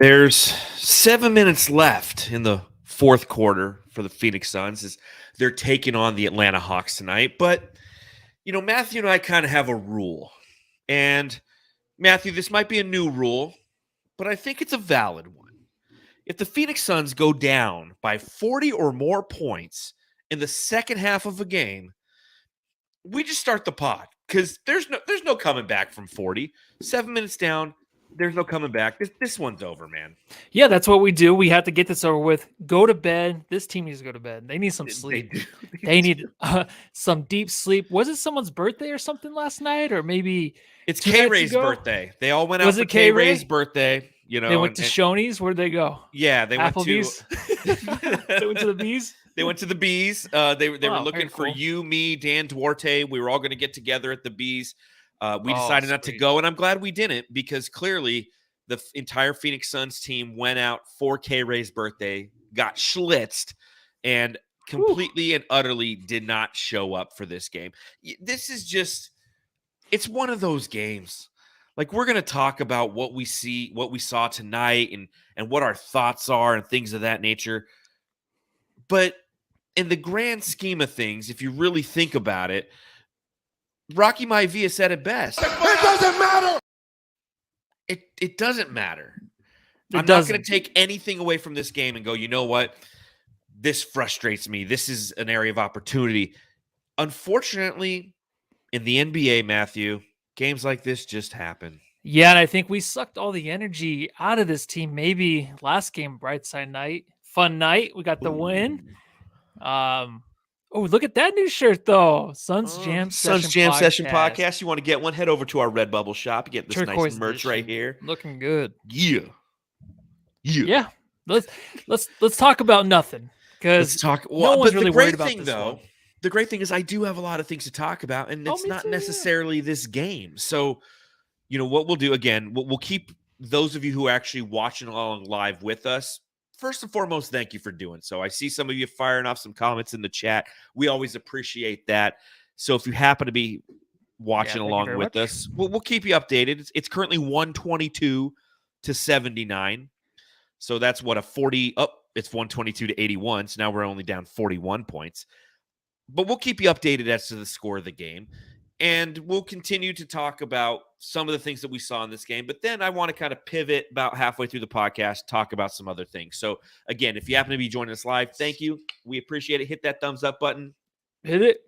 There's 7 minutes left in the fourth quarter for the Phoenix Suns as they're taking on the Atlanta Hawks tonight. But, Matthew and I kind of have a rule. And, Matthew, this might be a new rule, but I think it's a valid one. If the Phoenix Suns go down by 40 or more points in the second half of a game, we just start the pod because there's no coming back from 40. 7 minutes down. There's no coming back. This one's over, man. Yeah, that's what we do. We have to get this over with. Go to bed. This team needs to go to bed. They need some sleep. They need some deep sleep. Was it someone's birthday or something last night? Or maybe it's K-Ray's birthday. They all went out for K-Ray's birthday. They went to Shoney's. Where'd they go? Yeah, they Applebee's? They went to the Bees? They went to the Bees. They were looking for you, me, Dan Duarte. We were all going to get together at the Bees. We decided not to go, and I'm glad we didn't because clearly the entire Phoenix Suns team went out for K-Ray's birthday, got schlitzed, and completely and utterly did not show up for this game. This is just – it's one of those games. Like, we're going to talk about what we saw tonight and what our thoughts are and things of that nature. But in the grand scheme of things, if you really think about it, Rocky Maivia said it best. It doesn't matter. It doesn't matter. I'm not going to take anything away from this game and go, you know what? This frustrates me. This is an area of opportunity. Unfortunately, in the NBA, Matthew, games like this just happen. Yeah, and I think we sucked all the energy out of this team. Maybe last game, Brightside night, fun night. We got the win. Oh, look at that new shirt, though. Suns Jam Session Podcast. You want to get one? Head over to our Redbubble shop. You get this nice merch right here. Looking good. Yeah. Let's talk about nothing because no one's really worried about this one. The great thing is I do have a lot of things to talk about, and it's not necessarily this game. So, what we'll do, again, we'll keep those of you who are actually watching along live with us. First and foremost, thank you for doing so. I see some of you firing off some comments in the chat. We always appreciate that. So if you happen to be watching along with us, we'll keep you updated. It's currently 122 to 79. So that's what, a 40 up. It's 122 to 81. So now we're only down 41 points. But we'll keep you updated as to the score of the game. And we'll continue to talk about some of the things that we saw in this game. But then I want to kind of pivot about halfway through the podcast, talk about some other things. So, again, if you happen to be joining us live, thank you. We appreciate it. Hit that thumbs up button. Hit it.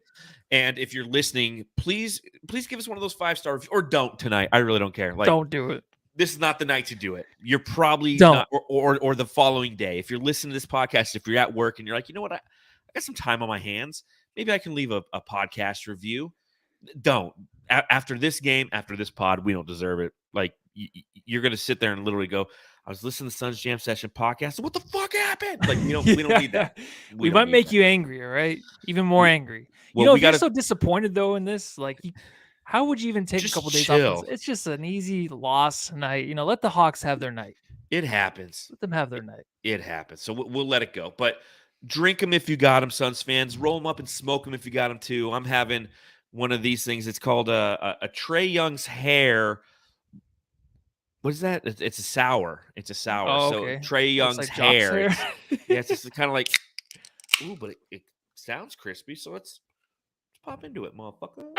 And if you're listening, please give us one of those 5-star reviews. Or don't tonight. I really don't care. Don't do it. This is not the night to do it. You're probably not, or the following day. If you're listening to this podcast, if you're at work and you're like, you know what, I got some time on my hands. Maybe I can leave a podcast review. Don't. After this game, after this pod, we don't deserve it. Like, you're going to sit there and literally go, I was listening to Suns Jam Session podcast. What the fuck happened? Like, we don't need that. We might make you angry, all right? Even more angry. Well, you're so disappointed, though, in this. Like, how would you even take a couple days off? It's just an easy loss tonight. Let the Hawks have their night. It happens. Let them have their night. It happens. So we'll let it go. But drink them if you got them, Suns fans. Roll them up and smoke them if you got them, too. I'm having one of these things. It's called a Trae Young's hair. What is that? It's a sour. It's a sour. Oh, okay. So Trae Young's hair. Yeah, it's just kind of like, ooh, but it sounds crispy. So let's pop into it, motherfucker.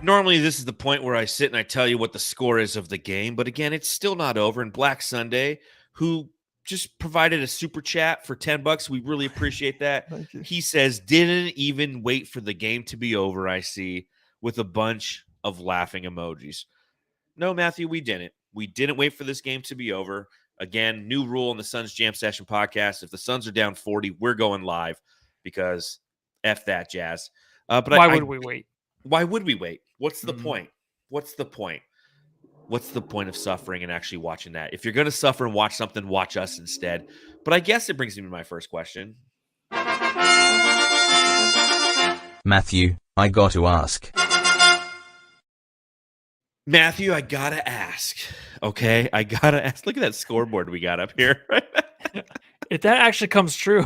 Normally, this is the point where I sit and I tell you what the score is of the game. But again, it's still not over. And Black Sunday, who just provided a super chat for $10, we really appreciate that. He says, didn't even wait for the game to be over, I see, with a bunch of laughing emojis. No, Matthew, we didn't. We didn't wait for this game to be over. Again, new rule in the Suns Jam Session podcast. If the Suns are down 40, we're going live because F that jazz. But why would we wait? Why would we wait? What's the point? What's the point? What's the point of suffering and actually watching that? If you're going to suffer and watch something, watch us instead. But I guess it brings me to my first question. Matthew, I got to ask. Matthew, I gotta ask. Okay, I gotta ask. Look at that scoreboard we got up here. If that actually comes true,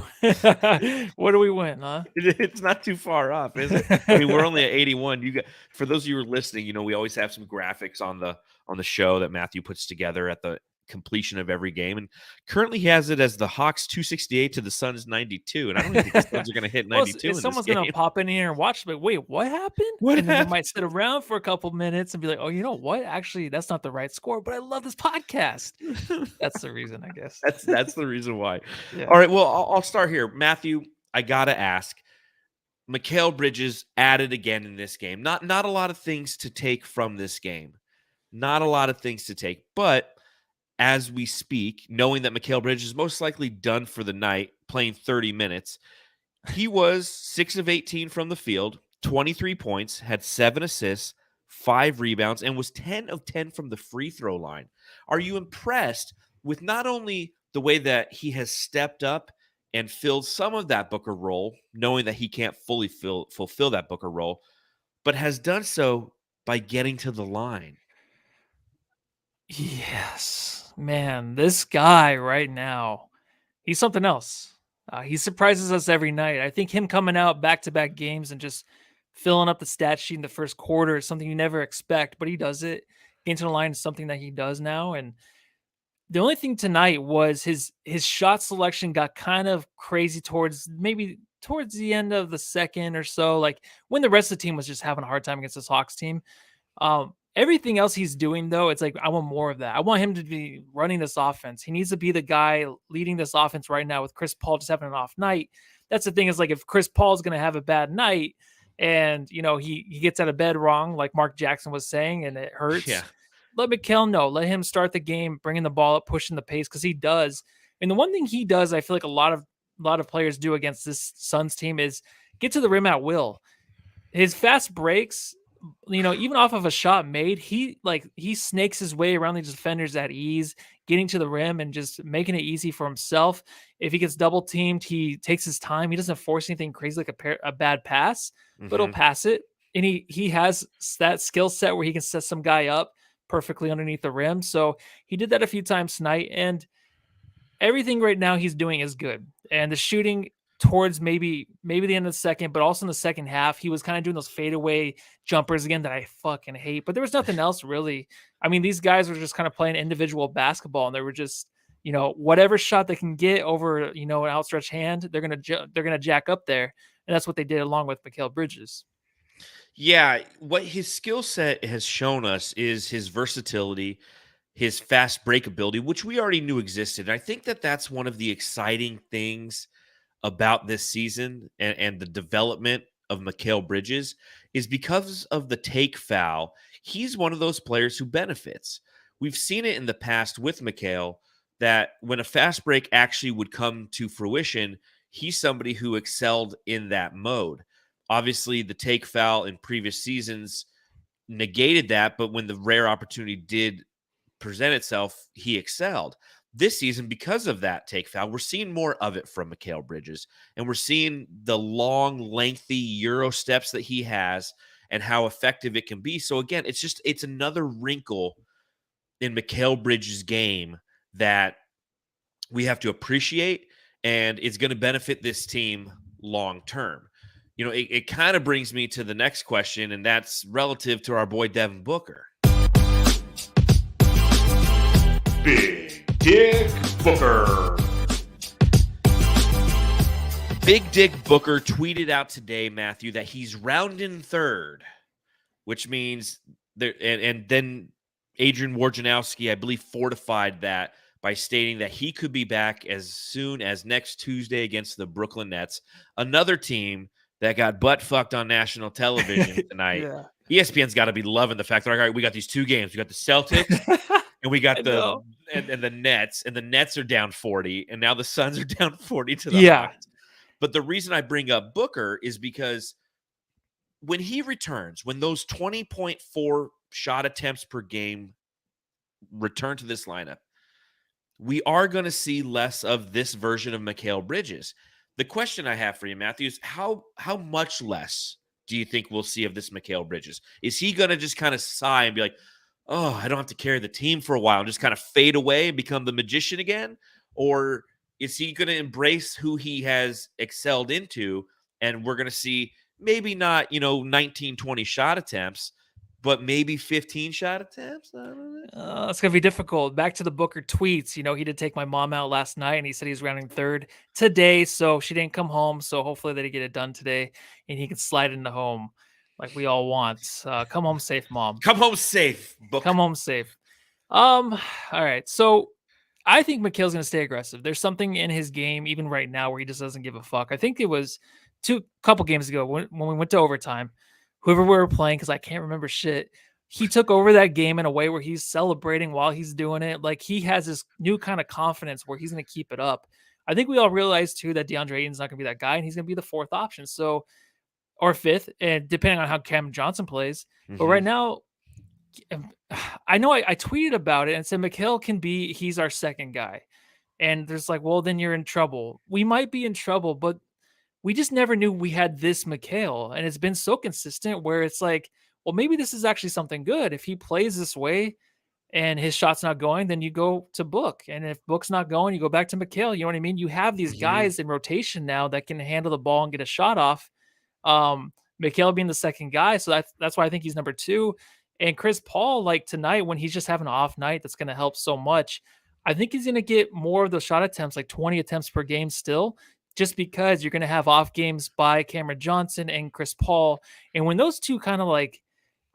what do we win, huh? It's not too far off, is it? I mean, we're only at 81. You got, for those of you who are listening, we always have some graphics on the show that Matthew puts together at the completion of every game, and currently he has it as the Hawks 268 to the Suns 92, and I don't even think the Suns are going to hit 92 in this someone's game. going to pop in here and watch, but wait, what happened? What and then happened? They might sit around for a couple minutes and be like, oh, you know what? Actually, that's not the right score, but I love this podcast. That's the reason, I guess. That's the reason why. Yeah. All right, well, I'll start here. Matthew, I got to ask. Mikal Bridges added again in this game. Not a lot of things to take from this game. Not a lot of things to take, but as we speak, knowing that Mikal Bridges is most likely done for the night, playing 30 minutes, he was 6 of 18 from the field, 23 points, had 7 assists, 5 rebounds, and was 10 of 10 from the free throw line. Are you impressed with not only the way that he has stepped up and filled some of that Booker role, knowing that he can't fully fulfill that Booker role, but has done so by getting to the line? Yes, man, this guy right now, he's something else. He surprises us every night. I think him coming out back-to-back games and just filling up the stat sheet in the first quarter is something you never expect, but he does it. Getting to the line is something that he does now, and the only thing tonight was his shot selection got kind of crazy towards the end of the second or so, like when the rest of the team was just having a hard time against this Hawks team. Everything else he's doing, though, it's like, I want more of that. I want him to be running this offense. He needs to be the guy leading this offense right now with Chris Paul just having an off night. That's the thing, is like, if Chris Paul's going to have a bad night and, he gets out of bed wrong, like Mark Jackson was saying, and it hurts. Yeah. Let Mikal know. Let him start the game, bringing the ball up, pushing the pace, because he does. And the one thing he does, I feel like a lot of players do against this Suns team, is get to the rim at will. His fast breaks, even off of a shot made, he snakes his way around these defenders at ease, getting to the rim and just making it easy for himself. If he gets double teamed, he takes his time. He doesn't force anything crazy like a bad pass, but he'll pass it. And he has that skill set where he can set some guy up perfectly underneath the rim. So he did that a few times tonight, and everything right now he's doing is good. And the shooting towards maybe the end of the second, but also in the second half, he was kind of doing those fadeaway jumpers again that I fucking hate. But there was nothing else really. I mean, these guys were just kind of playing individual basketball, and they were just, whatever shot they can get over, an outstretched hand, they're gonna jack up there, and that's what they did along with Mikal Bridges. Yeah, what his skill set has shown us is his versatility, his fast break ability, which we already knew existed. And I think that that's one of the exciting things about this season and the development of Mikal Bridges is because of the take foul. He's one of those players who benefits. We've seen it in the past with Mikal that when a fast break actually would come to fruition, he's somebody who excelled in that mode. Obviously, the take foul in previous seasons negated that, but when the rare opportunity did present itself, he excelled. This season, because of that take foul, we're seeing more of it from Mikal Bridges, and we're seeing the long, lengthy Euro steps that he has and how effective it can be. So again, it's another wrinkle in Mikal Bridges' game that we have to appreciate, and it's going to benefit this team long term. It kind of brings me to the next question, and that's relative to our boy Devon Booker. Big Dick Booker. Big Dick Booker tweeted out today, Matthew, that he's rounding third, which means there. And then Adrian Wojnarowski, I believe, fortified that by stating that he could be back as soon as next Tuesday against the Brooklyn Nets, another team that got butt fucked on national television tonight. Yeah. ESPN's got to be loving the fact that, all right, we got these two games. We got the Celtics and we got the Nets, and the Nets are down 40, and now the Suns are down 40 to the Hawks. But the reason I bring up Booker is because when he returns, when those 20.4 shot attempts per game return to this lineup, we are going to see less of this version of Mikal Bridges. The question I have for you, Matthew, is how much less do you think we'll see of this Mikal Bridges? Is he going to just kind of sigh and be like, oh, I don't have to carry the team for a while and just kind of fade away and become the magician again? Or is he going to embrace who he has excelled into, and we're going to see maybe not, 19, 20 shot attempts, but maybe 15 shot attempts? I don't know. It's going to be difficult. Back to the Booker tweets. He did take my mom out last night, and he said he was rounding third today, so she didn't come home. So hopefully they get it done today, and he can slide into home like we all want. Come home safe, Mom. Come home safe, Booker. Come home safe. All right. So I think Mikal's going to stay aggressive. There's something in his game, even right now, where he just doesn't give a fuck. I think it was couple games ago when we went to overtime, whoever we were playing, because I can't remember shit, he took over that game in a way where he's celebrating while he's doing it. Like, he has this new kind of confidence where he's going to keep it up. I think we all realize, too, that DeAndre Ayton's not going to be that guy, and he's going to be the fourth option. So, or fifth, and depending on how Cam Johnson plays. But right now, I know I tweeted about it and said Mikal he's our second guy. And there's like, well, then you're in trouble. We might be in trouble, but we just never knew we had this Mikal. And it's been so consistent where it's like, well, maybe this is actually something good. If he plays this way and his shot's not going, then you go to Book. And if Book's not going, you go back to Mikal. You know what I mean? You have these guys in rotation now that can handle the ball and get a shot off. Mikal being the second guy. So that's why I think he's number 2. And Chris Paul, like tonight, when he's just having an off night, that's going to help so much. I think he's going to get more of those shot attempts, like 20 attempts per game still, just because you're going to have off games by Cameron Johnson and Chris Paul. And when those two kind of like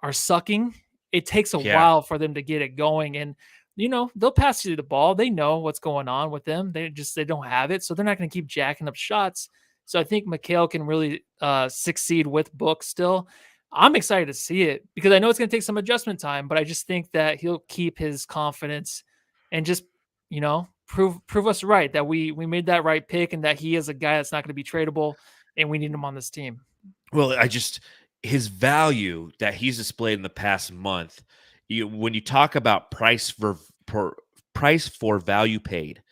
are sucking, it takes a while for them to get it going. And, they'll pass you the ball. They know what's going on with them. They don't have it. So they're not going to keep jacking up shots. So I think Mikal can really succeed with Book still. I'm excited to see it because I know it's going to take some adjustment time, but I just think that he'll keep his confidence and just, prove us right that we made that right pick and that he is a guy that's not going to be tradable and we need him on this team. Well, his value that he's displayed in the past month, when you talk about price for value paid,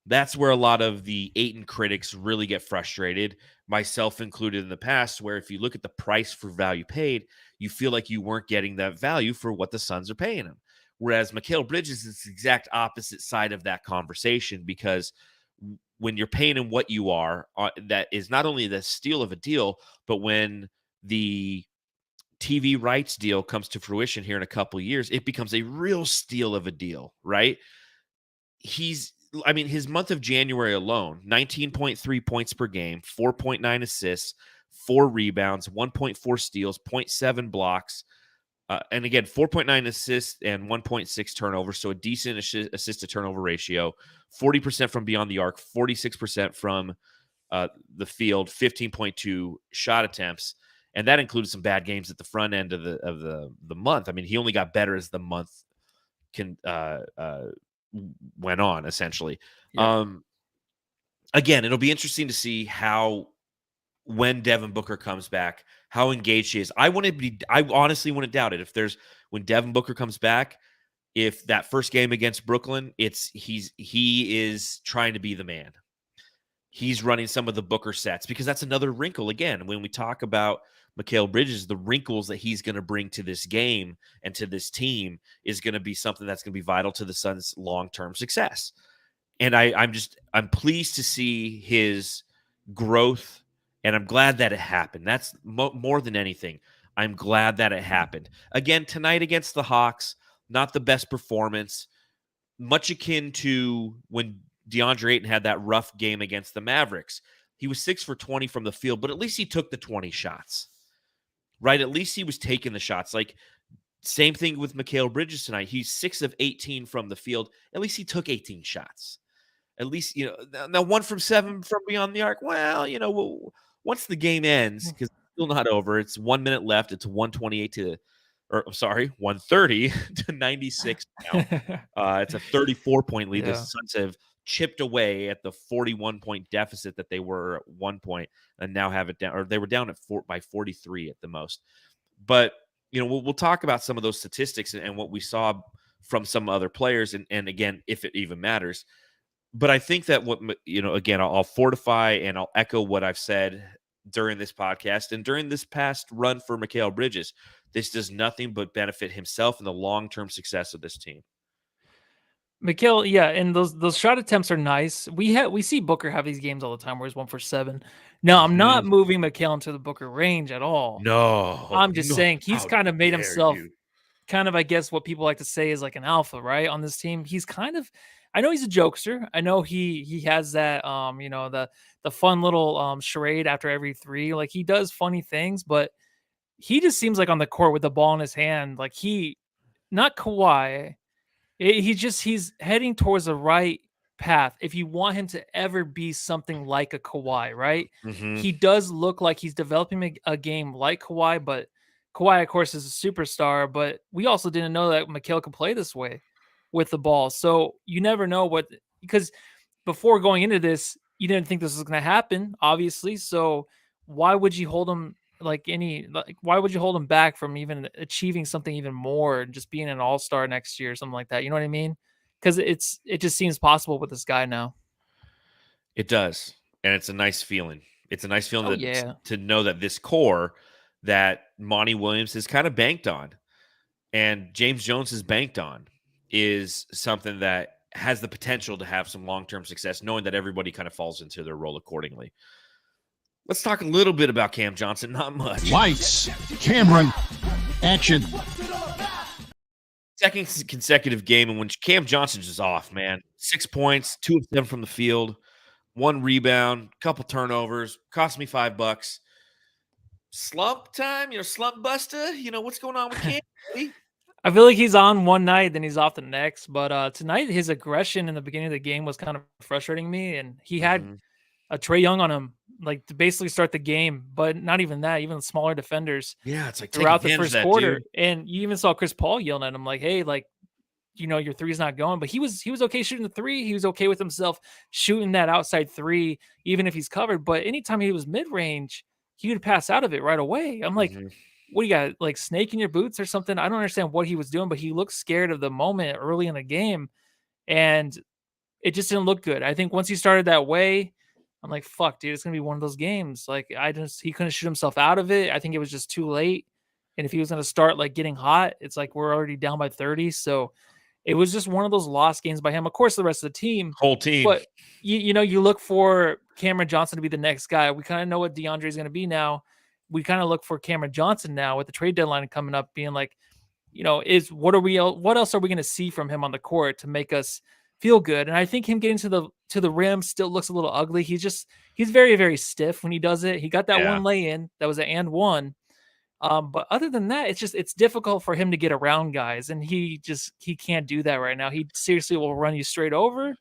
that's where a lot of the Ayton critics really get frustrated, myself included in the past, where if you look at the price for value paid, you feel like you weren't getting that value for what the Suns are paying him. Whereas Mikal Bridges is the exact opposite side of that conversation, because when you're paying him what you are, that is not only the steal of a deal, but when the TV rights deal comes to fruition here in a couple of years, it becomes a real steal of a deal, right? His month of January alone, 19.3 points per game, 4.9 assists, 4 rebounds, 1.4 steals, 0.7 blocks, and again, 4.9 assists and 1.6 turnovers, so a decent assist to turnover ratio, 40% from beyond the arc, 46% from the field, 15.2 shot attempts, and that included some bad games at the front end of the month. I mean, he only got better as the month went on, essentially. Yeah. Again, it'll be interesting to see how, when Devon Booker comes back, how engaged he is. I honestly wouldn't doubt it. When Devon Booker comes back, if that first game against Brooklyn, he is trying to be the man. He's running some of the Booker sets, because that's another wrinkle. Again, when we talk about Mikal Bridges, the wrinkles that he's going to bring to this game and to this team is going to be something that's going to be vital to the Suns' long-term success. And I'm pleased to see his growth, and I'm glad that it happened. That's more than anything. I'm glad that it happened. Again, tonight against the Hawks, not the best performance, much akin to when DeAndre Ayton had that rough game against the Mavericks. He was 6 for 20 from the field, but at least he took the 20 shots, right? At least he was taking the shots. Like, same thing with Mikal Bridges tonight. He's 6 of 18 from the field. At least he took 18 shots. At least, now 1 from 7 from beyond the arc. Well, once the game ends, because it's still not over, it's 1 minute left. It's 130 to 96 now. It's a 34-point lead. Yeah. The Suns have chipped away at the 41-point deficit that they were at one point, and now have it down, or they were down by 43 at the most. But we'll talk about some of those statistics and what we saw from some other players, and again, if it even matters. But I think that again, I'll fortify and I'll echo what I've said during this podcast and during this past run for Mikal Bridges. This does nothing but benefit himself and the long-term success of this team. Mikal, yeah, and those shot attempts are nice. We see Booker have these games all the time where he's 1 for 7. Now, I'm not moving Mikal into the Booker range at all. No, I'm just saying he's kind of made himself you. kind of, I guess, what people like to say is like an alpha, right? On this team, he's kind of. I know he's a jokester. I know he has that the fun little charade after every 3. Like he does funny things, but he just seems like on the court with the ball in his hand, like not Kawhi. He's heading towards the right path. If you want him to ever be something like a Kawhi, right? Mm-hmm. He does look like he's developing a game like Kawhi, but Kawhi, of course, is a superstar. But we also didn't know that Mikal could play this way with the ball. So you never know because before going into this, you didn't think this was going to happen, obviously. So why would you hold him? Why would you hold him back from even achieving something even more and just being an all-star next year or something like that? You know what I mean? Because it just seems possible with this guy now. It does. And it's a nice feeling. It's a nice feeling to know that this core that Monty Williams has kind of banked on and James Jones has banked on is something that has the potential to have some long-term success, knowing that everybody kind of falls into their role accordingly. Let's talk a little bit about Cam Johnson. Not much. Lights, Cameron, action. Second consecutive game in which Cam Johnson's just off, man. 6 points, 2 of them from the field, 1 rebound, couple turnovers, cost me $5. Slump time, slump buster. What's going on with Cam? I feel like he's on one night, then he's off the next. But tonight, his aggression in the beginning of the game was kind of frustrating me, and he had a Trae Young on him, like to basically start the game, but not even that, even smaller defenders. Yeah, it's like throughout the first quarter. And you even saw Chris Paul yelling at him, like, hey, like, your three's not going. But he was okay shooting the 3. He was okay with himself shooting that outside 3, even if he's covered. But anytime he was mid-range, he would pass out of it right away. I'm like, what do you got, like snake in your boots or something? I don't understand what he was doing, but he looked scared of the moment early in the game. And it just didn't look good. I think once he started that way, I'm like, fuck, dude, it's going to be one of those games. Like, he couldn't shoot himself out of it. I think it was just too late. And if he was going to start like getting hot, it's like we're already down by 30. So it was just one of those lost games by him. Of course, the rest of the team. Whole team. But, you look for Cameron Johnson to be the next guy. We kind of know what DeAndre is going to be now. We kind of look for Cameron Johnson now with the trade deadline coming up, being like, what else are we going to see from him on the court to make us feel good? And I think him getting to the rim still looks a little ugly. He's very, very stiff when he does it. He got that one lay-in that was an and one. But other than that, it's difficult for him to get around guys, and he can't do that right now. He seriously will run you straight over,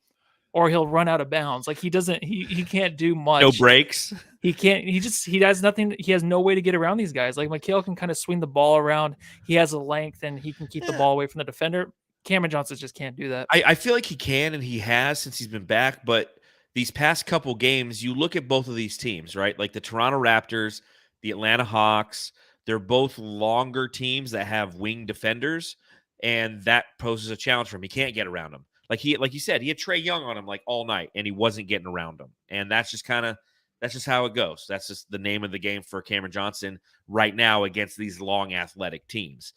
or he'll run out of bounds. Like he can't do much. No breaks. He can't. He has nothing. He has no way to get around these guys. Like Mikal can kind of swing the ball around. He has a length, and he can keep the ball away from the defender. Cameron Johnson just can't do that. I feel like he can, and he has since he's been back. But these past couple games, you look at both of these teams, right? Like the Toronto Raptors, the Atlanta Hawks. They're both longer teams that have wing defenders, and that poses a challenge for him. He can't get around them. Like you said, he had Trae Young on him like all night, and he wasn't getting around him. And that's just how it goes. That's just the name of the game for Cameron Johnson right now against these long athletic teams.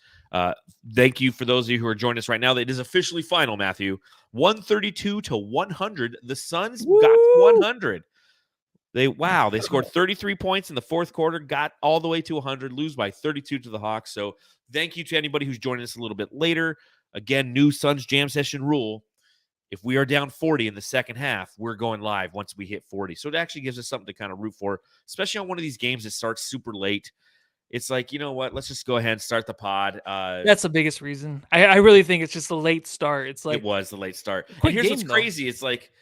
Thank you for those of you who are joining us right now. It is officially final, Matthew. 132-100. The Suns got 100. They scored 33 points in the fourth quarter, got all the way to 100, lose by 32 to the Hawks. So thank you to anybody who's joining us a little bit later. Again, new Suns Jam Session rule. If we are down 40 in the second half, we're going live once we hit 40. So it actually gives us something to kind of root for, especially on one of these games that starts super late. It's like, you know what? Let's just go ahead and start the pod. That's the biggest reason. I really think it's just the late start. It's like it was the late start. And here's what's crazy. It's like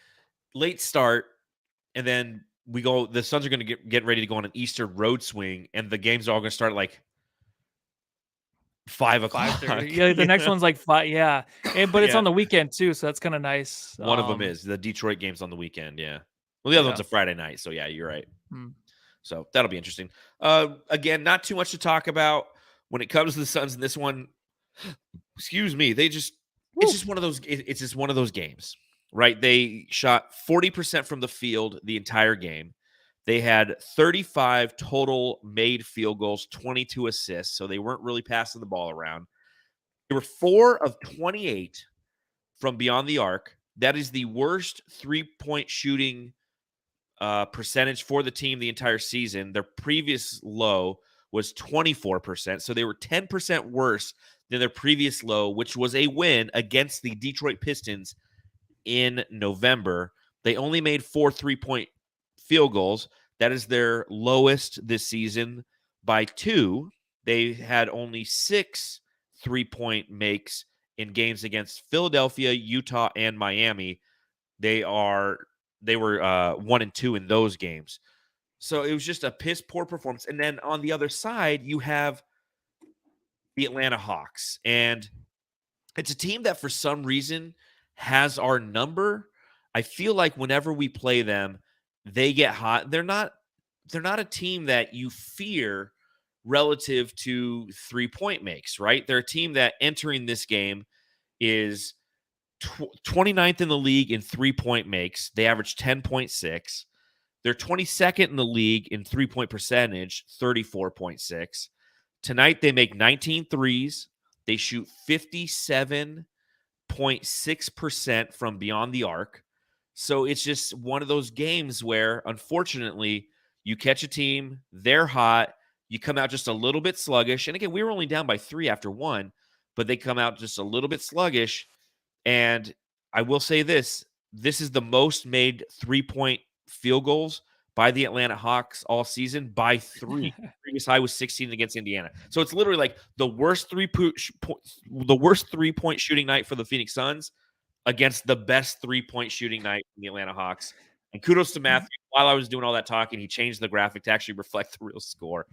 late start, and then the Suns are going to get ready to go on an Easter road swing, and the games are all going to start at like 5 o'clock. Yeah, the next one's like 5. Yeah, but it's on the weekend too, so that's kind of nice. One of them is the Detroit game's on the weekend. Yeah, well, the other one's a Friday night. So yeah, you're right. So that'll be interesting. Again, not too much to talk about when it comes to the Suns in this one. Excuse me. It's just one of those. It's just one of those games. right? They shot 40% from the field the entire game. They had 35 total made field goals, 22 assists, so they weren't really passing the ball around. They were 4 of 28 from beyond the arc. That is the worst three-point shooting percentage for the team the entire season. Their previous low was 24%, so they were 10% worse than their previous low, which was a win against the Detroit Pistons in November. They only made 4 3-point field goals. That is their lowest this season by 2. They had only 6 3-point makes in games against Philadelphia, Utah, and Miami. They were 1 and 2 in those games. So it was just a piss poor performance. And then on the other side, you have the Atlanta Hawks. And it's a team that for some reason has our number. I feel like whenever we play them, they get hot. They're not a team that you fear relative to 3-point makes, right? They're a team that entering this game is 29th in the league in 3-point makes. They average 10.6. They're 22nd in the league in 3-point percentage, 34.6. Tonight, they make 19 threes. They shoot 57.6% from beyond the arc. So it's just one of those games where, unfortunately, you catch a team, they're hot, you come out just a little bit sluggish. And again, we were only down by 3 after 1, but they come out just a little bit sluggish. And I will say this is the most made 3-point field goals by the Atlanta Hawks all season by 3. Previous high was 16 against Indiana. So it's literally like the worst 3-point shooting night for the Phoenix Suns against the best 3-point shooting night from the Atlanta Hawks. And kudos to Matthew. While I was doing all that talking, he changed the graphic to actually reflect the real score.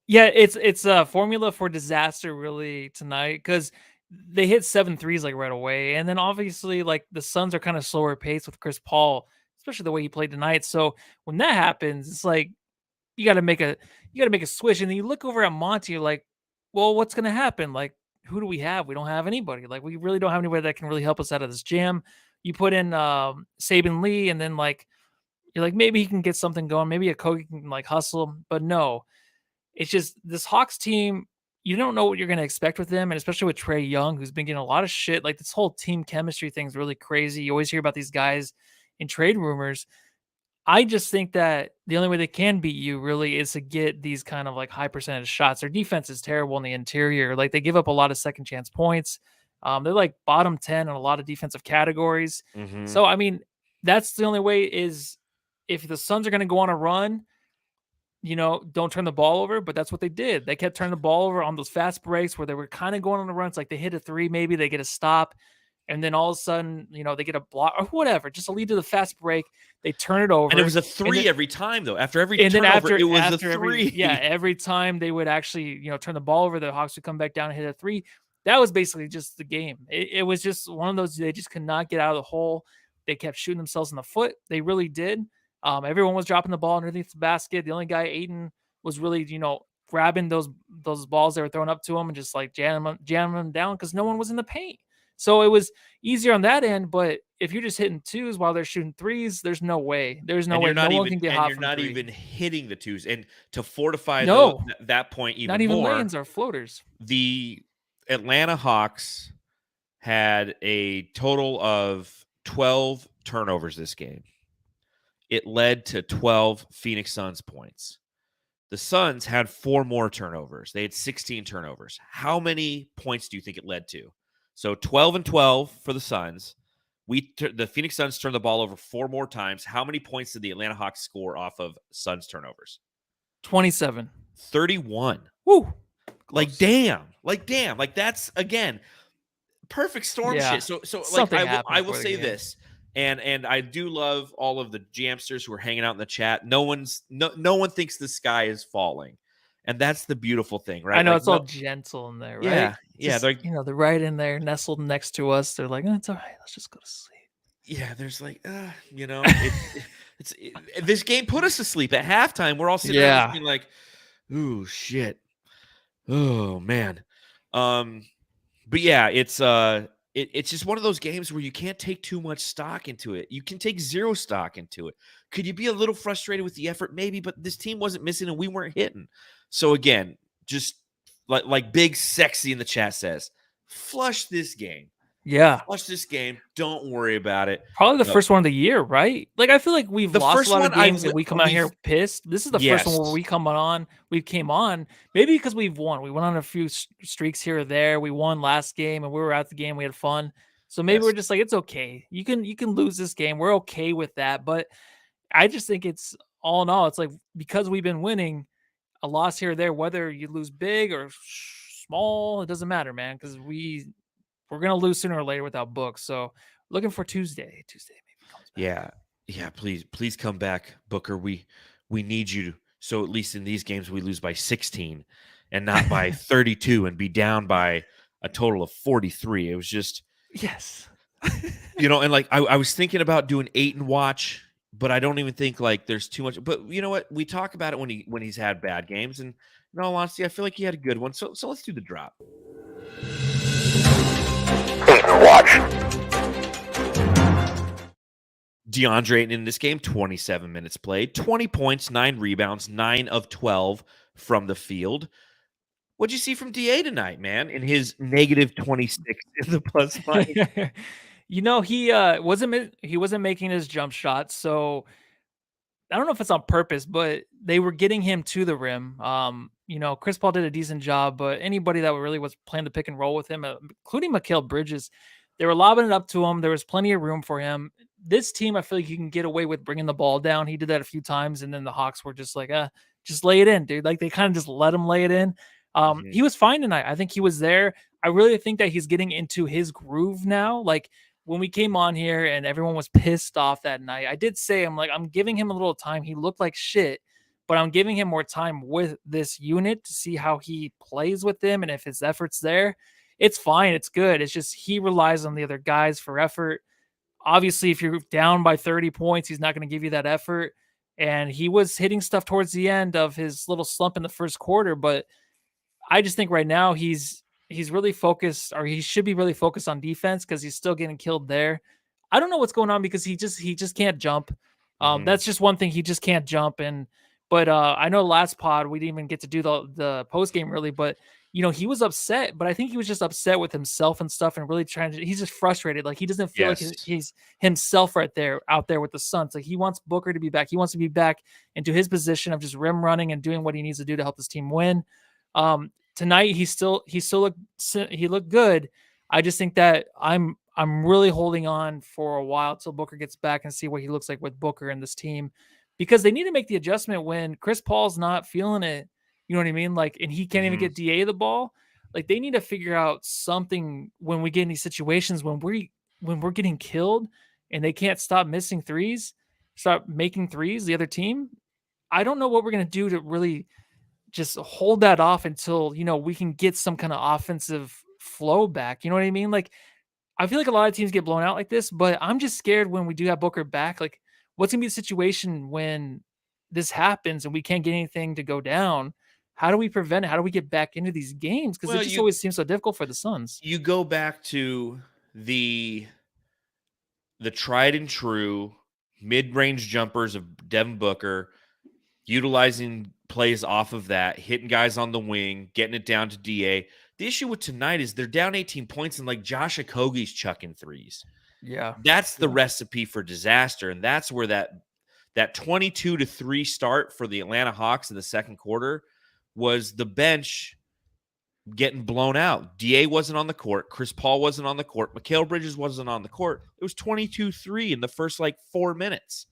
Yeah, it's a formula for disaster really tonight, because they hit 7 threes like right away. And then obviously like the Suns are kind of slower paced with Chris Paul, especially the way he played tonight. So when that happens, it's like you got to make a switch. And then you look over at Monty, you're like, well, what's going to happen? Like, who do we have? We don't have anybody. Like, we really don't have anybody that can really help us out of this jam. You put in Saban Lee, and then like you're like, maybe he can get something going. Maybe a Kogi can like hustle, but no. It's just this Hawks team, you don't know what you're going to expect with them, and especially with Trae Young, who's been getting a lot of shit. Like, this whole team chemistry thing is really crazy. You always hear about these guys in trade rumors. I just think that the only way they can beat you really is to get these kind of like high percentage shots. Their defense is terrible in the interior. Like, they give up a lot of second chance points. They're like bottom 10 in a lot of defensive categories. Mm-hmm. So, I mean, that's the only way is if the Suns are going to go on a run, don't turn the ball over, but that's what they did. They kept turning the ball over on those fast breaks where they were kind of going on the runs. Like, they hit a 3, maybe they get a stop, and then all of a sudden, they get a block or whatever, just a lead to the fast break. They turn it over. And it was a 3 every time, though. After every turnover, it was a 3. Every time they would actually, turn the ball over, the Hawks would come back down and hit a 3. That was basically just the game. It was just one of those, they just could not get out of the hole. They kept shooting themselves in the foot. They really did. Everyone was dropping the ball underneath the basket. The only guy, Ayton, was really, grabbing those balls they were throwing up to him and just like jamming them down because no one was in the paint. So it was easier on that end. But if you're just hitting 2s while they're shooting 3s, there's no way. There's no way. No one can get hot from 3. You're not even hitting the 2s. And to fortify that point even more. Not even lanes or floaters. The Atlanta Hawks had a total of 12 turnovers this game. It led to 12 Phoenix Suns points. The Suns had 4 more turnovers. They had 16 turnovers. How many points do you think it led to? So 12 and 12 for the Suns. The Phoenix Suns turned the ball over 4 more times. How many points did the Atlanta Hawks score off of Suns turnovers? 27. 31. Woo. Like, damn. Like, that's, again, perfect storm shit. So like, I will say this. And I do love all of the Jamsters who are hanging out in the chat. No one thinks the sky is falling, and that's the beautiful thing, right? I know, like, it's all gentle in there, right? Yeah. They're right in there, nestled next to us. They're like, it's all right. Let's just go to sleep. Yeah, there's like, this game put us to sleep at halftime. We're all sitting there being like, ooh, shit, oh man. But yeah, it's it's just one of those games where you can't take too much stock into it. You can take zero stock into it. Could you be a little frustrated with the effort? Maybe, but this team wasn't missing and we weren't hitting. So again, just like Big Sexy in the chat says, flush this game. Yeah. Flush this game. Don't worry about it. Probably the first one of the year, right? Like, I feel like we've lost a lot of games and we come out here pissed. This is the first one where we came on, maybe because we've won. We went on a few streaks here or there. We won last game and we were at the game. We had fun. So maybe we're just like, it's okay. You can lose this game. We're okay with that. But I just think it's all in all, it's like, because we've been winning, a loss here or there, whether you lose big or small, it doesn't matter, man, because we're going to lose sooner or later without Book. So looking for Tuesday maybe comes back. Yeah, please come back, Booker. We need you. So at least in these games we lose by 16 and not by 32 and be down by a total of 43. It was just yes. and like I was thinking about doing Ayton watch, but I don't even think like there's too much. But you know what? We talk about it when he's had bad games, and in all honesty, I feel like he had a good one. So let's do the drop. Watch. DeAndre Ayton in this game, 27 minutes played, 20 points, 9 rebounds, 9 of 12 from the field. What'd you see from DA tonight, man, in his negative 26 in the plus minus? He wasn't making his jump shots, so I don't know if it's on purpose, but they were getting him to the rim. Chris Paul did a decent job, but anybody that really was playing the pick and roll with him, including Mikal Bridges, they were lobbing it up to him. There was plenty of room for him. This team, I feel like you can get away with bringing the ball down. He did that a few times, and then the Hawks were just like, just lay it in, dude. Like, they kind of just let him lay it in. He was fine tonight. I think he was there. I really think that he's getting into his groove now. Like, when we came on here and everyone was pissed off that night, I did say, I'm giving him a little time. He looked like shit, but I'm giving him more time with this unit to see how he plays with them. And if his effort's there, it's fine. It's good. It's just he relies on the other guys for effort. Obviously, if you're down by 30 points, he's not going to give you that effort. And he was hitting stuff towards the end of his little slump in the first quarter. But I just think right now he's really focused, or he should be really focused on defense, because he's still getting killed there. I don't know what's going on, because he just can't jump. That's just one thing. He just can't jump. But I know last pod we didn't even get to do the post game really, but he was upset, but I think he was just upset with himself and stuff, and really he's just frustrated. Like, he doesn't feel like he's himself out there with the Suns. Like, he wants Booker to be back. He wants to be back into his position of just rim running and doing what he needs to do to help his team win. Tonight he looked good. I just think that I'm really holding on for a while till Booker gets back and see what he looks like with Booker and this team, because they need to make the adjustment when Chris Paul's not feeling it. You know what I mean? Like, and he can't even get DA the ball. Like, they need to figure out something when we get in these situations when we're getting killed and they can't stop missing threes, start making threes, the other team. I don't know what we're going to do to really just hold that off until, we can get some kind of offensive flow back. You know what I mean? Like, I feel like a lot of teams get blown out like this, but I'm just scared when we do have Booker back. Like, what's going to be the situation when this happens and we can't get anything to go down? How do we prevent it? How do we get back into these games? Because it just always seems so difficult for the Suns. You go back to the tried and true mid-range jumpers of Devon Booker, utilizing plays off of that, hitting guys on the wing, getting it down to DA. The issue with tonight is they're down 18 points and like Josh Okogie's chucking threes. Yeah. That's the recipe for disaster. And that's where that 22-3 start for the Atlanta Hawks in the second quarter was the bench getting blown out. DA wasn't on the court. Chris Paul wasn't on the court. Mikal Bridges wasn't on the court. It was 22-3 in the first 4 minutes.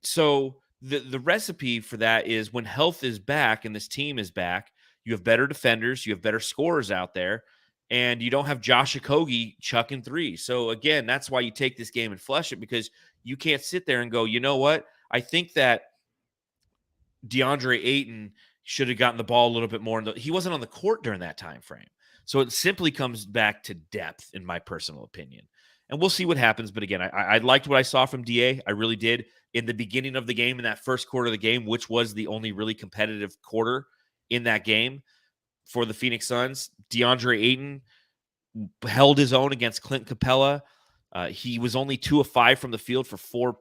So the recipe for that is when health is back and this team is back, you have better defenders, you have better scorers out there, and you don't have Josh Okogie chucking threes. So again, that's why you take this game and flush it, because you can't sit there and go, you know what? I think that DeAndre Ayton should have gotten the ball a little bit more. He wasn't on the court during that time frame. So it simply comes back to depth, in my personal opinion. And we'll see what happens. But again, I liked what I saw from DA. I really did. In the beginning of the game, in that first quarter of the game, which was the only really competitive quarter in that game for the Phoenix Suns, DeAndre Ayton held his own against Clint Capella. He was only 2 of 5 from the field for 4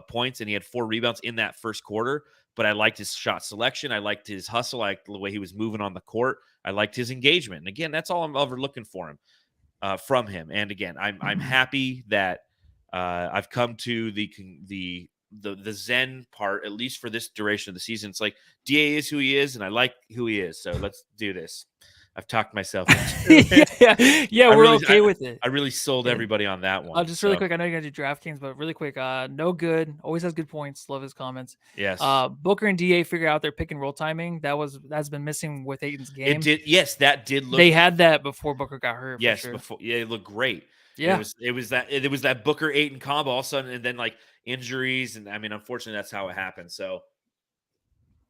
points, and he had 4 rebounds in that first quarter. But I liked his shot selection. I liked his hustle. I liked the way he was moving on the court. I liked his engagement. And again, that's all I'm ever looking for him from him. And again, I'm happy that I've come to the Zen part, at least for this duration of the season. It's like DA is who he is, and I like who he is. So let's do this. I've talked myself into it. yeah, we're okay with it. I really sold everybody on that one. Just really quick, I know you're going to do DraftKings, but really quick, no good. Always has good points. Love his comments. Yes. Booker and DA figure out their pick and roll timing. That's been missing with Ayton's game. It did. Yes, that did look. They had that before Booker got hurt. Yes, sure. before. Yeah, it looked great. Yeah. It was that Booker Ayton combo all of a sudden, and then like injuries, and I mean, unfortunately, that's how it happened. So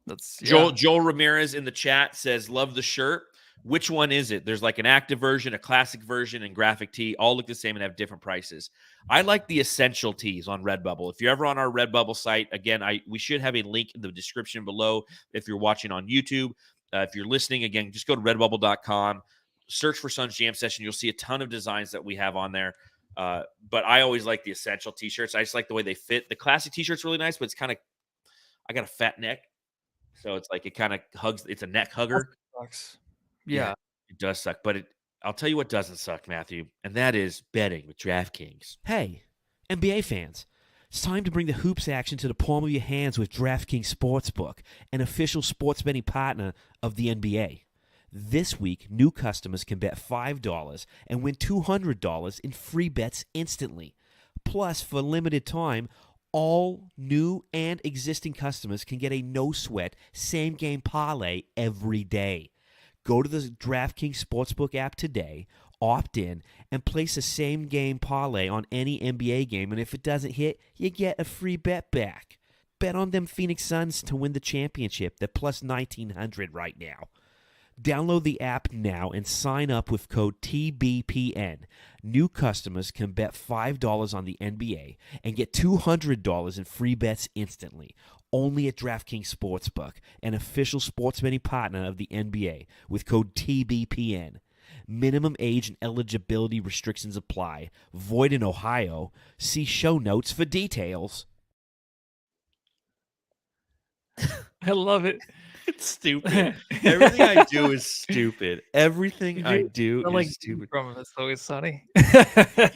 that's Joel Ramirez in the chat says, "Love the shirt." Which one is it? There's like an active version, a classic version, and graphic tee. All look the same and have different prices. I like the essential tees on Redbubble. If you're ever on our Redbubble site, again, we should have a link in the description below if you're watching on YouTube. If you're listening, again, just go to redbubble.com, search for Suns Jam Session. You'll see a ton of designs that we have on there. But I always like the essential t-shirts. I just like the way they fit. The classic t-shirt's really nice, but it's kind of, I got a fat neck. So it's like it kind of hugs. It's a neck hugger. Yeah, it does suck. But I'll tell you what doesn't suck, Matthew, and that is betting with DraftKings. Hey, NBA fans, it's time to bring the hoops action to the palm of your hands with DraftKings Sportsbook, an official sports betting partner of the NBA. This week, new customers can bet $5 and win $200 in free bets instantly. Plus, for a limited time, all new and existing customers can get a no-sweat same-game parlay every day. Go to the DraftKings Sportsbook app today, opt in, and place a same-game parlay on any NBA game, and if it doesn't hit, you get a free bet back. Bet on them Phoenix Suns to win the championship. They're plus 1,900 right now. Download the app now and sign up with code TBPN. New customers can bet $5 on the NBA and get $200 in free bets instantly. Only at DraftKings Sportsbook, an official sports betting partner of the NBA, with code TBPN. Minimum age and eligibility restrictions apply. Void in Ohio. See show notes for details. I love it. It's stupid. Everything I do is stupid. Everything I do is stupid. From It's Always Sunny.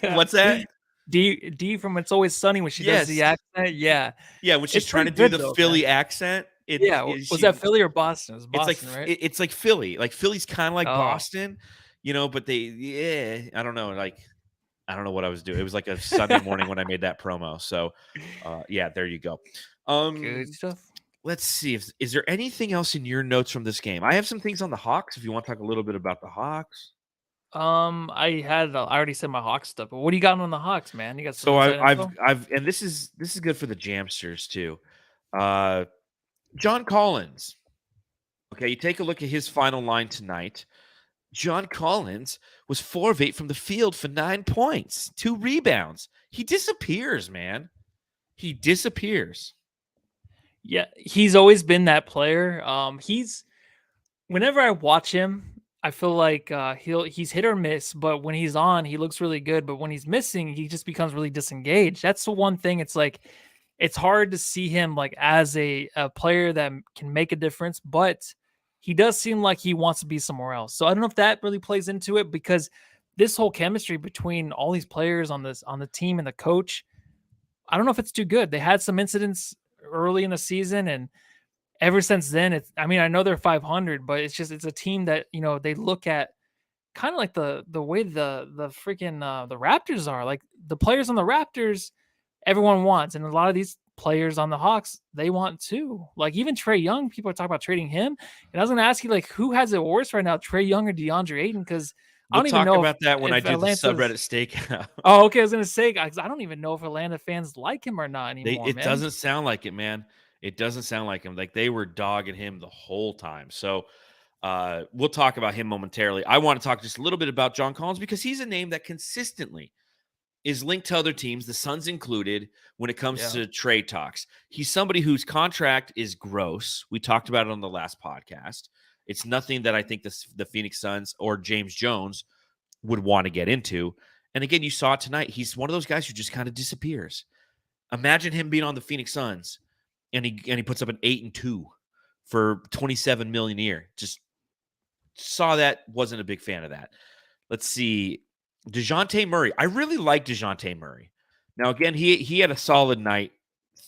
What's that? D from It's Always Sunny when she does the accent. Yeah. Yeah, when she's trying to do the Philly accent. Was that Philly or Boston? It was Boston, right? It's like Philly. Like Philly's kind of like Boston, but I don't know. Like, I don't know what I was doing. It was like a Sunday morning when I made that promo. So, there you go. Good stuff. Let's see. Is there anything else in your notes from this game? I have some things on the Hawks. If you want to talk a little bit about the Hawks. I already said my Hawks stuff, but what do you got on the Hawks, man? You got so I've and this is good for the Jamsters too. John Collins. Okay, you take a look at his final line tonight. John Collins was 4 of 8 from the field for 9 points, 2 rebounds. He disappears, man. He disappears. Yeah, he's always been that player. Whenever I watch him, I feel like he's hit or miss, but when he's on, he looks really good. But when he's missing, he just becomes really disengaged. That's the one thing. It's like it's hard to see him like as a player that can make a difference, but he does seem like he wants to be somewhere else. So I don't know if that really plays into it, because this whole chemistry between all these players on the team and the coach, I don't know if it's too good. They had some incidents early in the season, and ever since then, I know they're 500, but it's a team that, they look at kind of like the way the freaking the Raptors are. Like the players on the Raptors, everyone wants, and a lot of these players on the Hawks, they want too. Like even Trae Young, people are talking about trading him. And I was going to ask you, like, who has it worse right now, Trae Young or DeAndre Ayton? Because I don't even know about that when I do the subreddit stakeout. Oh, okay. I was going to say, because I don't even know if Atlanta fans like him or not anymore. It doesn't sound like it, man. It doesn't sound like him. Like they were dogging him the whole time. So we'll talk about him momentarily. I want to talk just a little bit about John Collins, because he's a name that consistently is linked to other teams, the Suns included, when it comes to trade talks. He's somebody whose contract is gross. We talked about it on the last podcast. It's nothing that I think the Phoenix Suns or James Jones would want to get into. And again, you saw it tonight. He's one of those guys who just kind of disappears. Imagine him being on the Phoenix Suns and he puts up an 8-2 for $27 million a year. Just saw that, wasn't a big fan of that. Let's see. DeJounte Murray. I really like DeJounte Murray. Now, again, he had a solid night.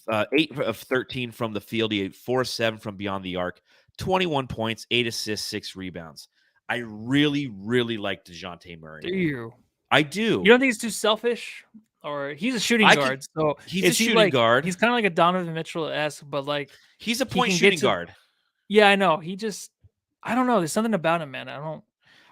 8 of 13 from the field. He had 4 of 7 from beyond the arc. 21 points, 8 assists, 6 rebounds. I really, really like DeJounte Murray. Do you? I do. You don't think he's too selfish? Or he's a shooting guard. So he's a shooting guard. He's kind of like a Donovan Mitchell-esque, but like he's a point shooting guard. Yeah, I know. I don't know. There's something about him, man. I don't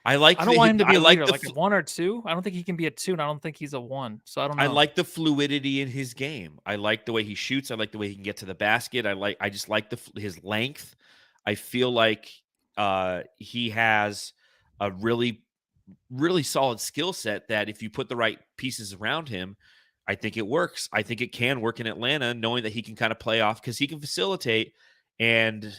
want him to be a leader, like a 1 or 2. I don't think he can be a 2, and I don't think he's a 1. So I don't know. I like the fluidity in his game. I like the way he shoots. I like the way he can get to the basket. I just like his length. I feel like he has a really, really solid skill set that if you put the right pieces around him, I think it works. I think it can work in Atlanta, knowing that he can kind of play off because he can facilitate and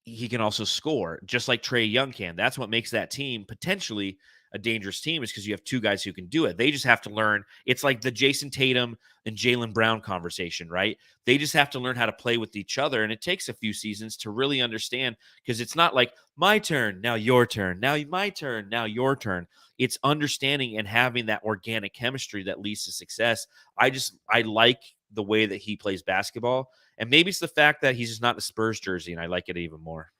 he can also score, just like Trae Young can. That's what makes that team potentially a dangerous team, is because you have 2 guys who can do it. They just have to learn. It's like the Jason Tatum and Jaylen Brown conversation, right? They just have to learn how to play with each other, and it takes a few seasons to really understand, because it's not like my turn, now your turn, now my turn, now your turn. It's understanding and having that organic chemistry that leads to success. I like the way that he plays basketball. And maybe it's the fact that he's just not in a Spurs jersey, and I like it even more.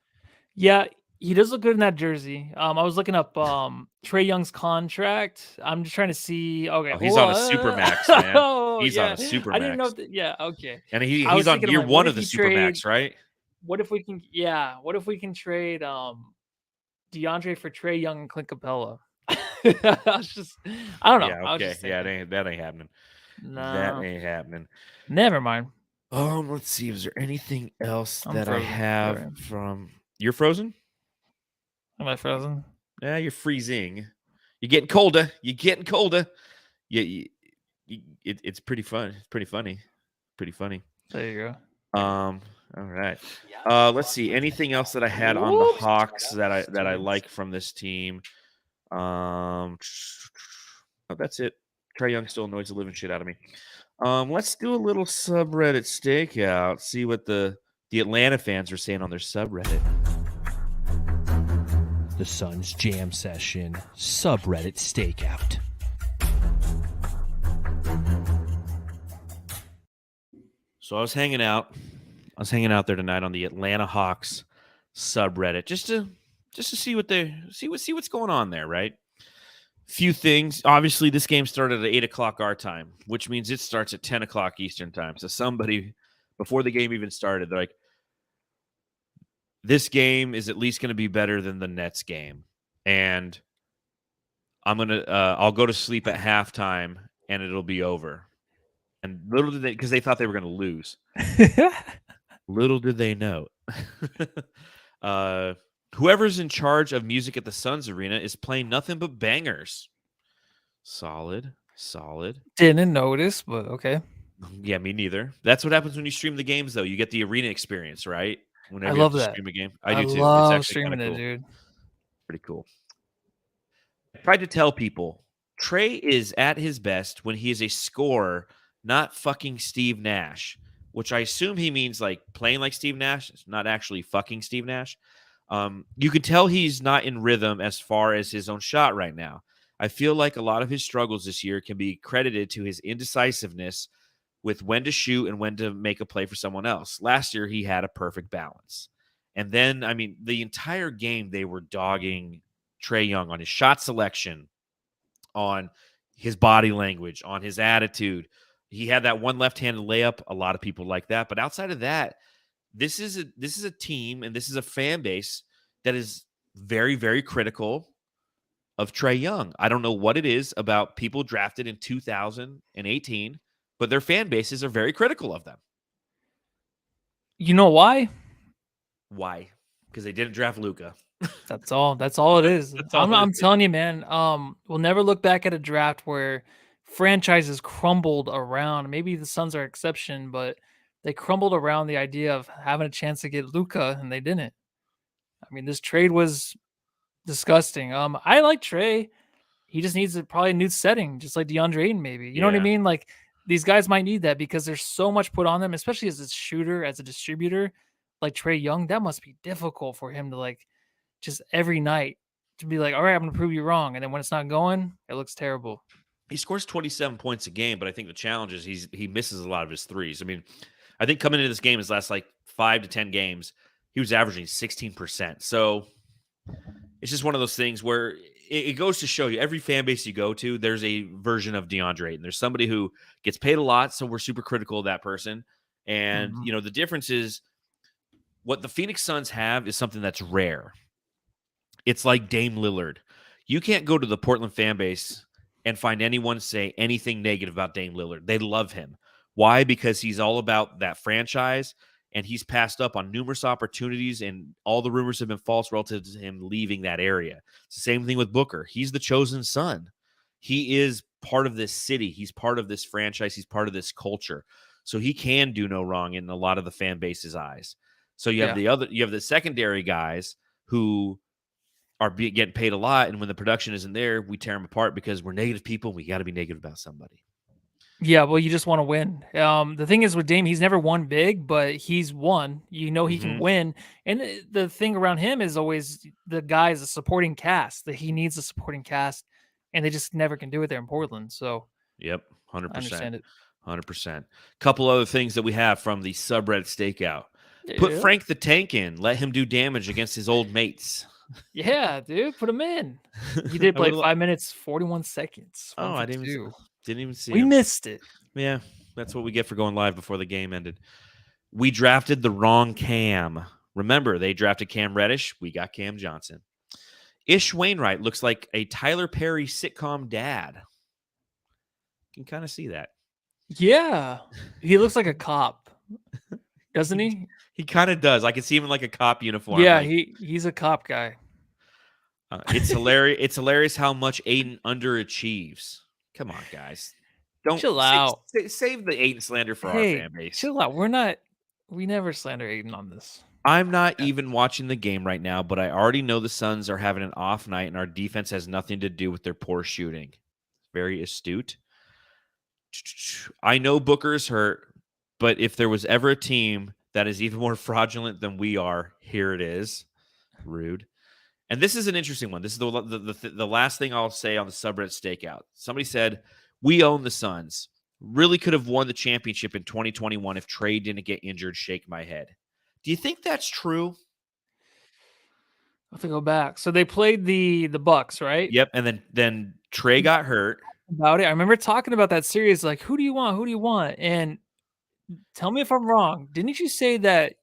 Yeah, he does look good in that jersey. I was looking up Trae Young's contract. I'm just trying to see. Okay, he's on a supermax, man. He's on a supermax. I didn't know. Yeah, okay. And he's on year 1 of the supermax, right? What if we can? Yeah. What if we can trade DeAndre for Trae Young and Clint Capella? I don't know. Yeah, okay. Yeah, that ain't happening. No, that ain't happening. Never mind. Let's see. Is there anything else that I have from? You're frozen? Am I frozen? Yeah, you're freezing. You're getting colder. Yeah, it's pretty fun. It's pretty funny. There you go. All right. Let's see. Anything else that I had on the Hawks that I like from this team? Oh, that's it. Trae Young still annoys the living shit out of me. Let's do a little subreddit stakeout. See what the Atlanta fans are saying on their subreddit. The Suns Jam Session subreddit stakeout. So I was hanging out there tonight on the Atlanta Hawks subreddit just to see what's going on there, right? Few things. Obviously, this game started at 8:00 our time, which means it starts at 10:00 Eastern time. So somebody, before the game even started, they're like, this game is at least going to be better than the Nets game. And I'll go to sleep at halftime and it'll be over. And little did they, because they thought they were going to lose. Little did they know. Whoever's in charge of music at the Suns Arena is playing nothing but bangers. Solid. Didn't notice, but okay. Yeah, me neither. That's what happens when you stream the games, though. You get the arena experience, right? Whenever I you love have to that. stream a game. I do too. Love it's streaming cool. it, dude. Pretty cool. I tried to tell people, Trae is at his best when he is a scorer, not fucking Steve Nash, which I assume he means like playing like Steve Nash, not actually fucking Steve Nash. You can tell he's not in rhythm as far as his own shot right now. I feel like a lot of his struggles this year can be credited to his indecisiveness with when to shoot and when to make a play for someone else. Last year, he had a perfect balance. And then, I mean, the entire game, they were dogging Trae Young on his shot selection, on his body language, on his attitude. He had that one left-handed layup. A lot of people like that. But outside of that, this is a team and this is a fan base that is very, very critical of Trae Young. I don't know what it is about people drafted in 2018, but their fan bases are very critical of them. You know why? Why? Because they didn't draft Luka. That's all it is. I'm telling you, man. We'll never look back at a draft where franchises crumbled around. Maybe the Suns are an exception, but they crumbled around the idea of having a chance to get Luka, and they didn't. I mean, this trade was disgusting. I like Trae. he just needs probably a new setting, just like DeAndre Ayton maybe. You know what I mean? Like these guys might need that because there's so much put on them, especially as a shooter, as a distributor, like Trae Young. That must be difficult for him to like just every night to be like, all right, I'm going to prove you wrong. And then when it's not going, it looks terrible. He scores 27 points a game, but I think the challenge is he misses a lot of his threes. I mean, I think coming into this game, his last like 5 to 10 games, he was averaging 16%. So it's just one of those things where it goes to show you every fan base you go to, there's a version of DeAndre Ayton. There's somebody who gets paid a lot, so we're super critical of that person. And, you know, the difference is what the Phoenix Suns have is something that's rare. It's like Dame Lillard. You can't go to the Portland fan base and find anyone say anything negative about Dame Lillard. They love him. Why? Because he's all about that franchise, and he's passed up on numerous opportunities, and all the rumors have been false relative to him leaving that area. It's the same thing with Booker. He's the chosen son. He is part of this city. He's part of this franchise. He's part of this culture. So he can do no wrong in a lot of the fan base's eyes. So you have the secondary guys who are getting paid a lot, and when the production isn't there, we tear them apart because we're negative people and we got to be negative about somebody. Yeah, well, you just want to win. The thing is with Dame, he's never won big, but he's won. You know he can win. And the thing around him is always the guys, the supporting cast, that he needs a supporting cast, and they just never can do it there in Portland. So, yep, 100%. I understand it. 100%. Couple other things that we have from the subreddit stakeout. Put Frank the Tank in. Let him do damage against his old mates. Yeah, dude, put him in. He did play 5 minutes, 41 seconds. Oh, I didn't even see We him. missed it. Yeah, that's what we get for going live before the game ended. We drafted the wrong Cam. Remember, they drafted Cam Reddish. We got Cam Johnson. Ish Wainwright looks like a Tyler Perry sitcom dad. You can kind of see that. Yeah, he looks like a cop, doesn't he? He kind of does. I can see him in like a cop uniform. Yeah, like, he's a cop guy. It's hilarious. It's hilarious how much Ayton underachieves. Come on, guys. Don't chill out. Save the Ayton slander for our fan base. Chill out. We never slander Ayton on this. I'm not even watching the game right now, but I already know the Suns are having an off night and our defense has nothing to do with their poor shooting. Very astute. I know Booker's hurt, but if there was ever a team that is even more fraudulent than we are, here it is. Rude. And this is an interesting one. This is the last thing I'll say on the subreddit stakeout. Somebody said, we own the Suns. Really could have won the championship in 2021 if Trae didn't get injured. Shake my head. Do you think that's true? I'll have to go back. So they played the Bucks, right? Yep. And then Trae got hurt. About it. I remember talking about that series, like, who do you want? Who do you want? And tell me if I'm wrong. Didn't you say that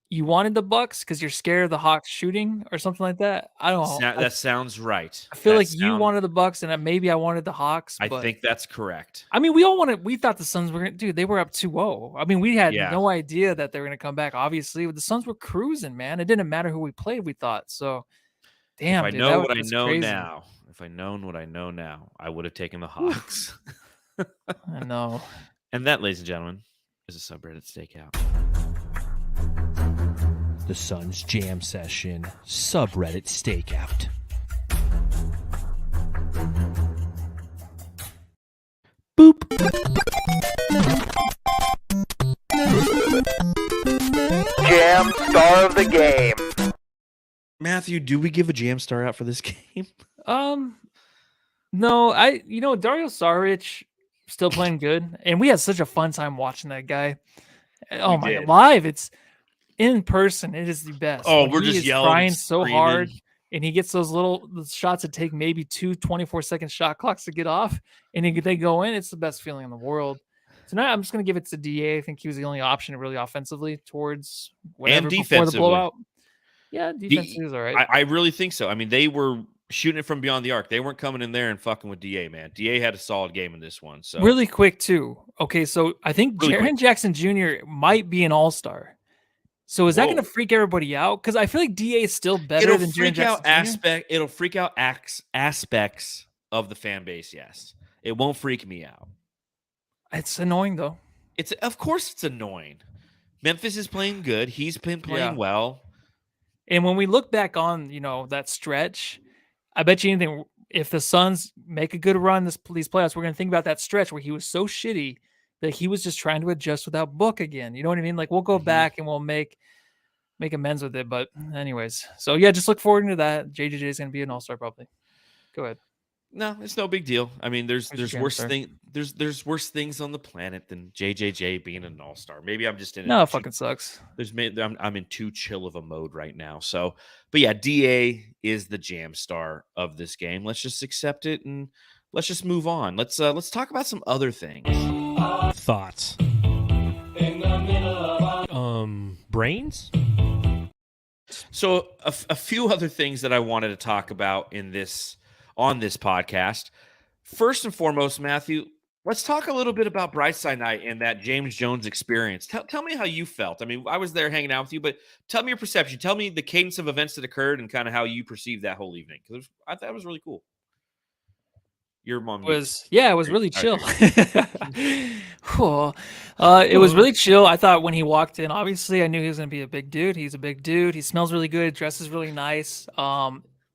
you wanted the Bucks because you're scared of the Hawks shooting or something like that? I don't know. That sounds right. I feel like you wanted the Bucks and maybe I wanted the Hawks. I think that's correct. I mean, we thought the Suns were going to, they were up 2-0. I mean, we had no idea that they were going to come back. Obviously, the Suns were cruising, man. It didn't matter who we played, we thought. So, damn, if I know what I know now, if I known what I know now, I would have taken the Hawks. I know. And that, ladies and gentlemen, is a subreddit stakeout. The Suns Jam Session subreddit stakeout. Boop. Jam star of the game. Matthew, do we give a jam star out for this game? No, Dario Saric still playing good, and we had such a fun time watching that guy. Oh my God, live, it's in person. It is the best. Oh, we're just yelling, trying so screaming. hard, and he gets those little shots that take maybe 2 24-second shot clocks to get off, and they go in. It's the best feeling in the world. Tonight, I'm just going to give it to DA. I think he was the only option really offensively towards whatever before the blowout. Yeah, defense is all right. I really think so. I mean, they were shooting it from beyond the arc. They weren't coming in there and fucking with DA, man. DA had a solid game in this one. So really quick too. Okay, so I think Jaren Jackson Jr. might be an all-star. So is that going to freak everybody out? Because I feel like DA is still better than Jaren Jackson Jr. It'll freak out aspects of the fan base. Yes, it won't freak me out. It's annoying though. Of course it's annoying. Memphis is playing good. He's been playing well. And when we look back on, that stretch, I bet you anything if the Suns make a good run these playoffs, we're going to think about that stretch where he was so shitty that he was just trying to adjust without Book again. You know what I mean? Like we'll go back and we'll make amends with it. But anyways, so yeah, just look forward to that. JJJ is going to be an all-star probably. Go ahead. No, it's no big deal. I mean, there's worse things on the planet than JJJ being an all-star. Maybe I'm just in it fucking sucks. I'm in too chill of a mode right now. So, but yeah, DA is the jam star of this game. Let's just accept it and let's just move on. Let's talk about some other things. Thoughts. Brains. So a few other things that I wanted to talk about on this podcast. First and foremost, Matthew, let's talk a little bit about Brightside Night and that James Jones experience. Tell me how you felt. I mean, I was there hanging out with you, but tell me your perception. Tell me the cadence of events that occurred and kind of how you perceived that whole evening. Because I thought it was really cool. Your mom it was really chill. Cool. It was really chill. I thought when he walked in, obviously I knew he was going to be a big dude. He's a big dude. He smells really good. Dresses really nice.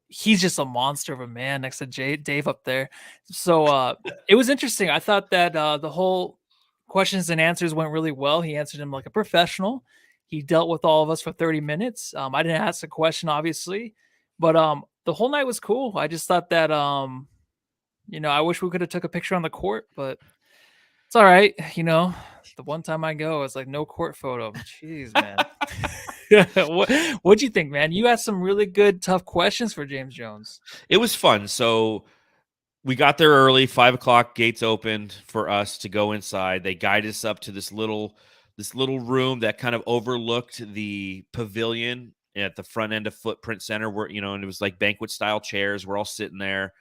He's just a monster of a man next to Dave up there. So it was interesting. I thought that the whole questions and answers went really well. He answered them like a professional. He dealt with all of us for 30 minutes. I didn't ask a question, obviously, but the whole night was cool. I just thought that, I wish we could have took a picture on the court, but it's all right. The one time I go, it's like no court photo. Jeez, man. What'd you think, man? You asked some really good, tough questions for James Jones. It was fun. So we got there early, 5:00, gates opened for us to go inside. They guided us up to this little room that kind of overlooked the pavilion at the front end of Footprint Center, where, and it was like banquet style chairs. We're all sitting there.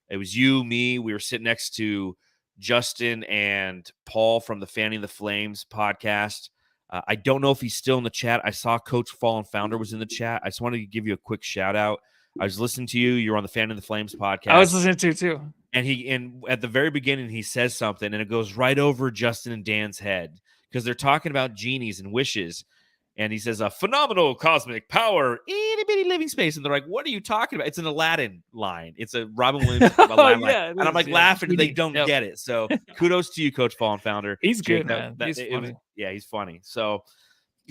It was you, me. We were sitting next to Justin and Paul from the Fanning the Flames podcast. I don't know if he's still in the chat. I saw Coach Fallen Founder was in the chat. I just wanted to give you a quick shout out. I was listening to you. You're on the Fanning the Flames podcast. I was listening to too. And at the very beginning, he says something, and it goes right over Justin and Dan's head because they're talking about genies and wishes. And he says, a phenomenal cosmic power, itty bitty living space. And they're like, what are you talking about? It's an Aladdin line. It's a Robin Williams line. And I'm like laughing and they don't get it. So kudos to you, Coach Fallen Founder. He's good, man. He's funny. He's funny. So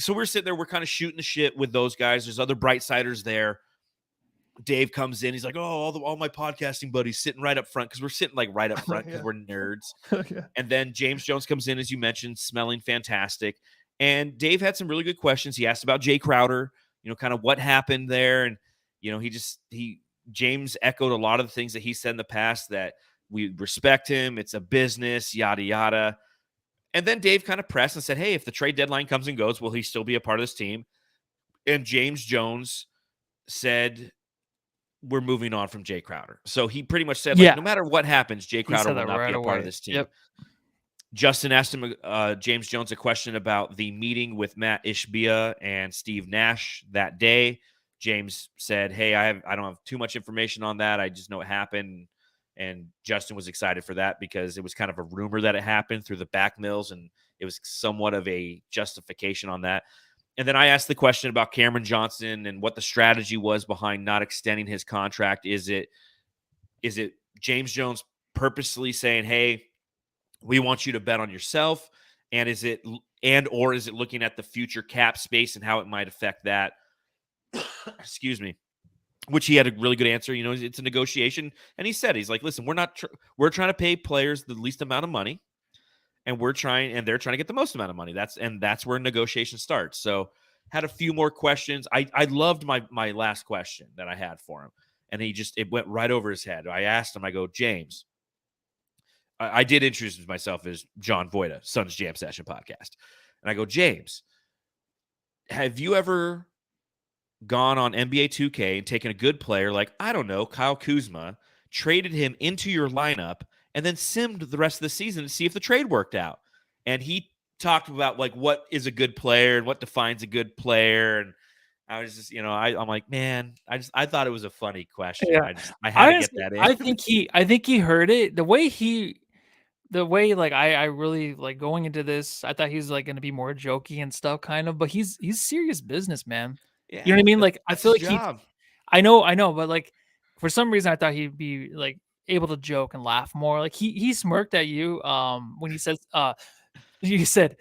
we're sitting there. We're kind of shooting the shit with those guys. There's other Brightsiders there. Dave comes in. He's like, all my podcasting buddies sitting right up front because we're sitting like right up front because we're nerds. And then James Jones comes in, as you mentioned, smelling fantastic. And Dave had some really good questions. He asked about Jay Crowder, kind of what happened there. And, James echoed a lot of the things that he said in the past, that we respect him. It's a business, yada, yada. And then Dave kind of pressed and said, hey, if the trade deadline comes and goes, will he still be a part of this team? And James Jones said, we're moving on from Jay Crowder. So he pretty much said, no matter what happens, Jay Crowder will not be a part of this team. Yep. Justin asked him, James Jones, a question about the meeting with Matt Ishbia and Steve Nash that day. James said, hey, I don't have too much information on that. I just know it happened. And Justin was excited for that because it was kind of a rumor that it happened through the back mills, and it was somewhat of a justification on that. And then I asked the question about Cameron Johnson and what the strategy was behind not extending his contract. Is it James Jones purposely saying, hey, we want you to bet on yourself? And is it looking at the future cap space and how it might affect that? Excuse me. Which he had a really good answer. It's a negotiation. And he said, he's like, listen, we're trying to pay players the least amount of money, and they're trying to get the most amount of money. That's where negotiation starts. So had a few more questions. I loved my last question that I had for him. And it went right over his head. I asked him, I go, James, I did introduce myself as John Voida, Suns Jam Session podcast. And I go, James, have you ever gone on NBA 2K and taken a good player like, I don't know, Kyle Kuzma, traded him into your lineup, and then simmed the rest of the season to see if the trade worked out? And he talked about like what is a good player and what defines a good player. And I was just, I'm like, man, I thought it was a funny question. Yeah. I had to get that in. I think he heard it. The way like I really like going into this, I thought he was like going to be more jokey and stuff kind of, but he's serious business, man. Yeah, you know what I mean? Like I feel like I know, but like For some reason, I thought he'd be like able to joke and laugh more. Like he smirked at you when he says you said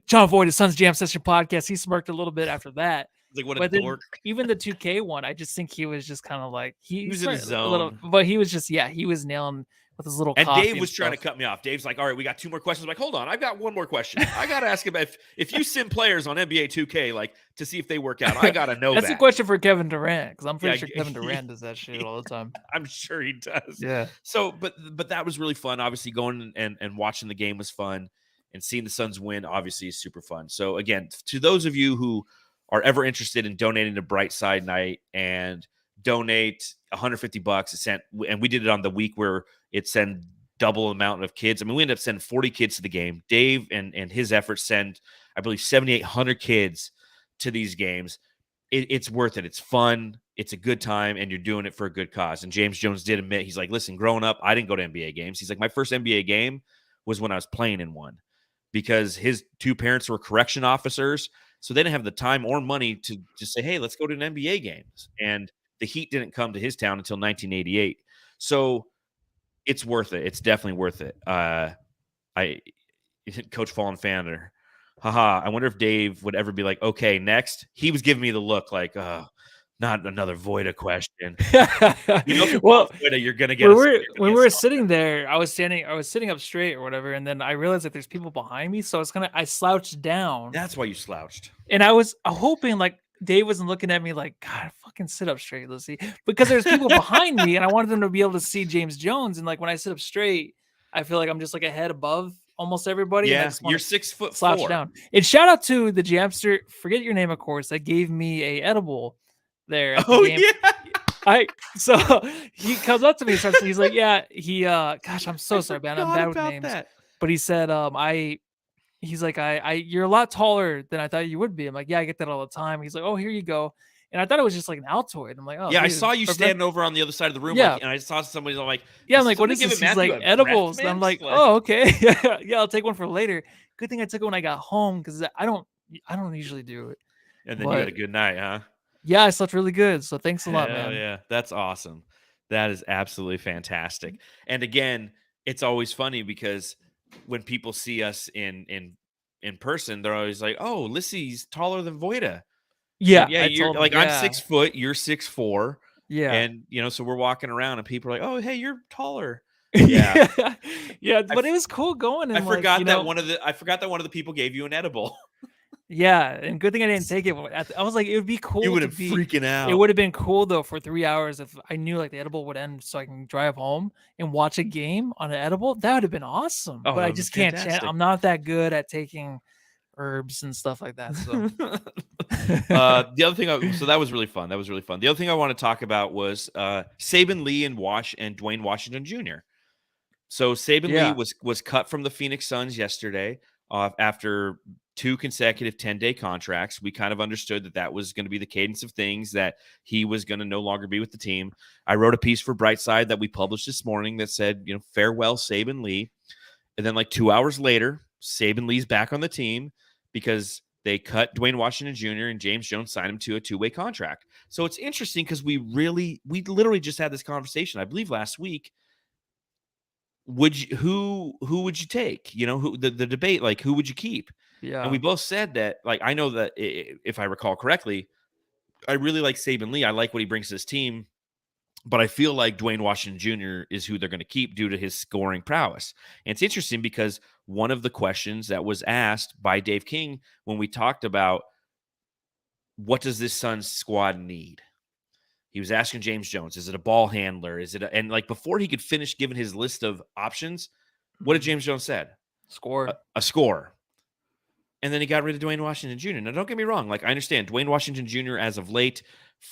John Voight, his Son's Jam Session podcast. He smirked a little bit after that. Like what a But then dork. even the 2K one, I just think he was just kind of like He was in his a little, zone. but he was just he was nailing with his little. And coffee Dave was trying to stuff. cut me off. Dave's like, all right, we got 2 more questions. I'm like, hold on, I've got 1 more question. I got to ask about if you sim players on NBA 2K, like to see if they work out. I got to know That's that. a question for Kevin Durant because I'm pretty Yeah, sure Kevin Durant does that shit all the time. I'm sure he does. Yeah. So, but that was really fun. Obviously, going and watching the game was fun, and seeing the Suns win obviously is super fun. So, again, to those of you who are ever interested in donating to Brightside Night and donate $150, and we did it on the week where it sent double amount of kids. I mean, we ended up sending 40 kids to the game. Dave and his efforts send, I believe, 7,800 kids to these games. It's worth it. It's fun. It's a good time, and you're doing it for a good cause. And James Jones did admit, he's like, listen, growing up, I didn't go to NBA games. He's like, my first NBA game was when I was playing in one, because his 2 parents were correction officers. So they didn't have the time or money to just say, hey, let's go to an NBA games. And the Heat didn't come to his town until 1988. So it's worth it. It's definitely worth it. Coach Fallen Fander. Haha. I wonder if Dave would ever be like, okay, next. He was giving me the look like, not another Voida question. Well, Voida, you're gonna get when we were sitting there, I was sitting up straight or whatever, and then I realized that there's people behind me, so I slouched down. That's why you slouched. And I was hoping like Dave wasn't looking at me like, God, fucking sit up straight, Lizzie, because there's people behind me, and I wanted them to be able to see James Jones. And like when I sit up straight, I feel like I'm just like a head above almost everybody. Yeah, you're 6'4". Slouch down. And shout out to the Jamster, forget your name, of course, that gave me a edible there. At the game. Yeah. So he comes up to me and starts. He's like, yeah, gosh, I'm so sorry, man. I'm bad with names. That. But he said, he's like, you're a lot taller than I thought you would be. I'm like, yeah, I get that all the time. He's like, oh, here you go. And I thought it was just like an Altoid. I'm like, oh, yeah, dude, I saw you standing over on the other side of the room. Yeah. Like, and I saw somebody like, yeah, I'm like, what is this? He's like, edibles. And I'm like, oh, okay. Yeah, I'll take one for later. Good thing I took it when I got home, because I don't usually do it. And then you had a good night, huh? Yeah, I slept really good. So thanks a lot, man. Yeah, that's awesome. That is absolutely fantastic. And again, it's always funny because when people see us in person, they're always like, "Oh, Lissy's taller than Voida." Yeah, yeah. You're like, I'm 6 foot, you're 6'4". Yeah, and so we're walking around, and people are like, "Oh, hey, you're taller." Yeah, yeah. But it was cool going. And I forgot that one of the people gave you an edible. Yeah, and good thing I didn't take it. I was like, it would be cool. You would have freaking out. It would have been cool though for 3 hours if I knew like the edible would end, so I can drive home and watch a game on an edible. That would have been awesome. Oh, but I just can't. I'm not that good at taking herbs and stuff like that. So the other thing, so that was really fun. The other thing I want to talk about was Saben Lee and Dwayne Washington Jr. So Saben Lee was cut from the Phoenix Suns yesterday after 2 consecutive 10-day contracts. We kind of understood that was going to be the cadence of things, that he was going to no longer be with the team. I wrote a piece for Brightside that we published this morning that said, farewell, Saben Lee. And then like 2 hours later, Saben Lee's back on the team because they cut Dwayne Washington Jr. and James Jones signed him to a 2-way contract. So it's interesting because we literally just had this conversation, I believe last week. Who would you take? Who the debate, like, who would you keep? Yeah. And we both said that, like, I know that if I recall correctly, I really like Saben Lee. I like what he brings to his team, but I feel like Dwayne Washington Jr. is who they're going to keep due to his scoring prowess. And it's interesting because one of the questions that was asked by Dave King when we talked about what does this Suns squad need, he was asking James Jones, is it a ball handler? Is it and like before he could finish giving his list of options, what did James Jones said? Score. A score. And then he got rid of Dwayne Washington Jr. Now, don't get me wrong. Like, I understand Dwayne Washington Jr. as of late,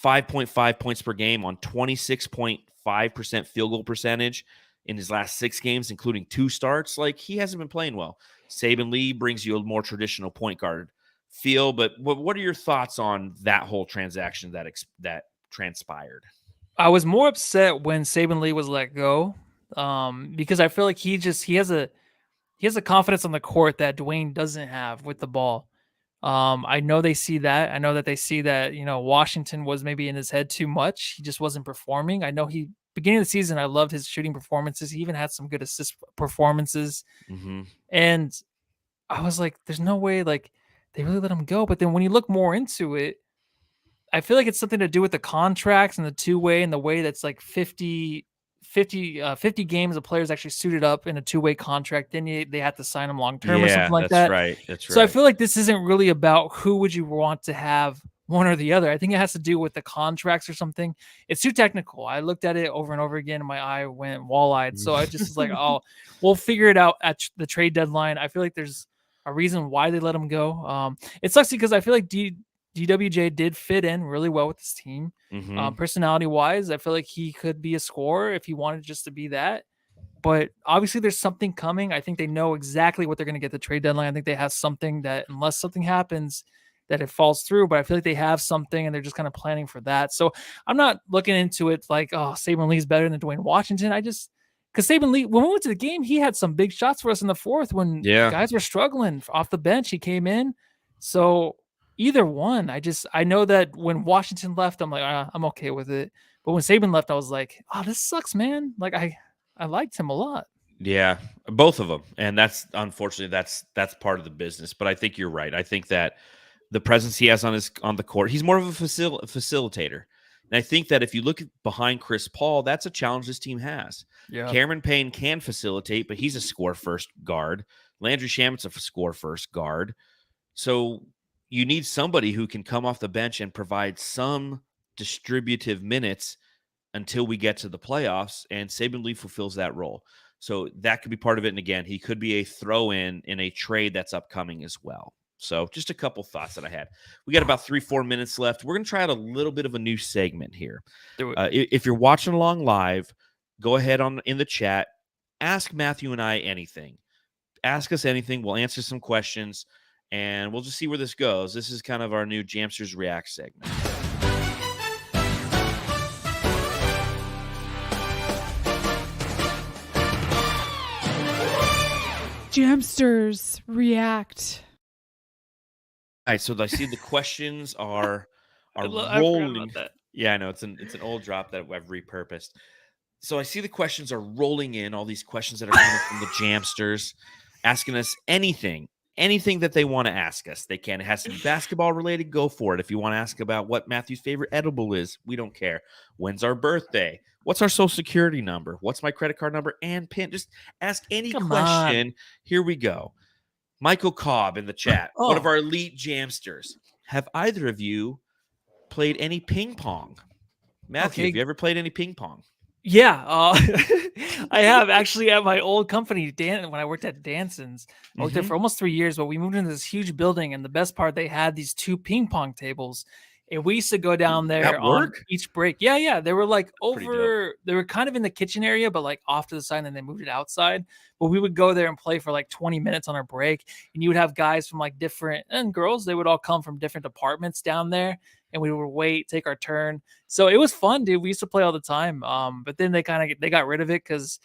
5.5 points per game on 26.5% field goal percentage in his last 6 games, including 2 starts. Like, he hasn't been playing well. Saben Lee brings you a more traditional point guard feel. But what are your thoughts on that whole transaction that transpired? I was more upset when Saben Lee was let go because I feel like he has a confidence on the court that Dwayne doesn't have with the ball. I know they see that. I know that they see that, Washington was maybe in his head too much. He just wasn't performing. I know beginning of the season, I loved his shooting performances. He even had some good assist performances. Mm-hmm. And I was like, there's no way like they really let him go. But then when you look more into it, I feel like it's something to do with the contracts and the two-way and the way that's like 50 games of players actually suited up in a two-way contract. Then they have to sign them long-term or something like that. Right. That's right. So I feel like this isn't really about who would you want to have one or the other. I think it has to do with the contracts or something. It's too technical. I looked at it over and over again and my eye went wall-eyed. So I just was like, oh, we'll figure it out at the trade deadline. I feel like there's a reason why they let him go. It sucks because I feel like DWJ did fit in really well with this team. Mm-hmm. Personality wise, I feel like he could be a scorer if he wanted just to be that. But obviously there's something coming. I think they know exactly what they're going to get at the trade deadline. I think they have something that unless something happens that it falls through, but I feel like they have something and they're just kind of planning for that. So I'm not looking into it like, oh, Saban Lee's better than Dwayne Washington. Because Saban Lee, when we went to the game, he had some big shots for us in the fourth when guys were struggling off the bench. He came in. So either one, I know that when Washington left, I'm like, I'm okay with it. But when Saban left, I was like, oh, this sucks, man. Like I liked him a lot. Yeah, both of them. And that's unfortunately that's part of the business. But I think you're right. I think that the presence he has on the court, he's more of a facilitator. And I think that if you look behind Chris Paul, that's a challenge this team has. Yeah. Cameron Payne can facilitate, but he's a score-first guard. Landry Shamet's a score-first guard. So you need somebody who can come off the bench and provide some distributive minutes until we get to the playoffs, and Saban Lee fulfills that role. So that could be part of it. And again, he could be a throw-in in a trade that's upcoming as well. So just a couple thoughts that I had. We got about 3-4 minutes left. We're going to try out a little bit of a new segment here. If you're watching along live, go ahead in the chat. Ask Matthew and I anything. Ask us anything. We'll answer some questions, and we'll just see where this goes. This is kind of our new Jamsters React segment. Jamsters React. All right, so I see the questions are rolling. Yeah, I know it's an old drop that I've repurposed. So I see the questions are rolling in. All these questions that are coming from the Jamsters, asking us anything that they want to ask us. They can. It has to be basketball related. Go for it. If you want to ask about what Matthew's favorite edible is, we don't care. When's our birthday? What's our social security number? What's my credit card number and PIN? Just ask any question. On. Here we go. Michael Cobb in the chat, one of our elite Jamsters. Have either of you played any ping pong? Matthew, have you ever played any ping pong? Yeah, I have actually at my old company, when I worked at Danson's. I worked there for almost 3 years, but we moved into this huge building, and the best part, they had these 2 ping pong tables. And we used to go down there on each break. Yeah. They were like they were kind of in the kitchen area, but like off to the side, and then they moved it outside. But we would go there and play for like 20 minutes on our break. And you would have guys from like different, and girls, they would all come from different departments down there. And we would take our turn. So it was fun, dude. We used to play all the time. But then they got rid of it because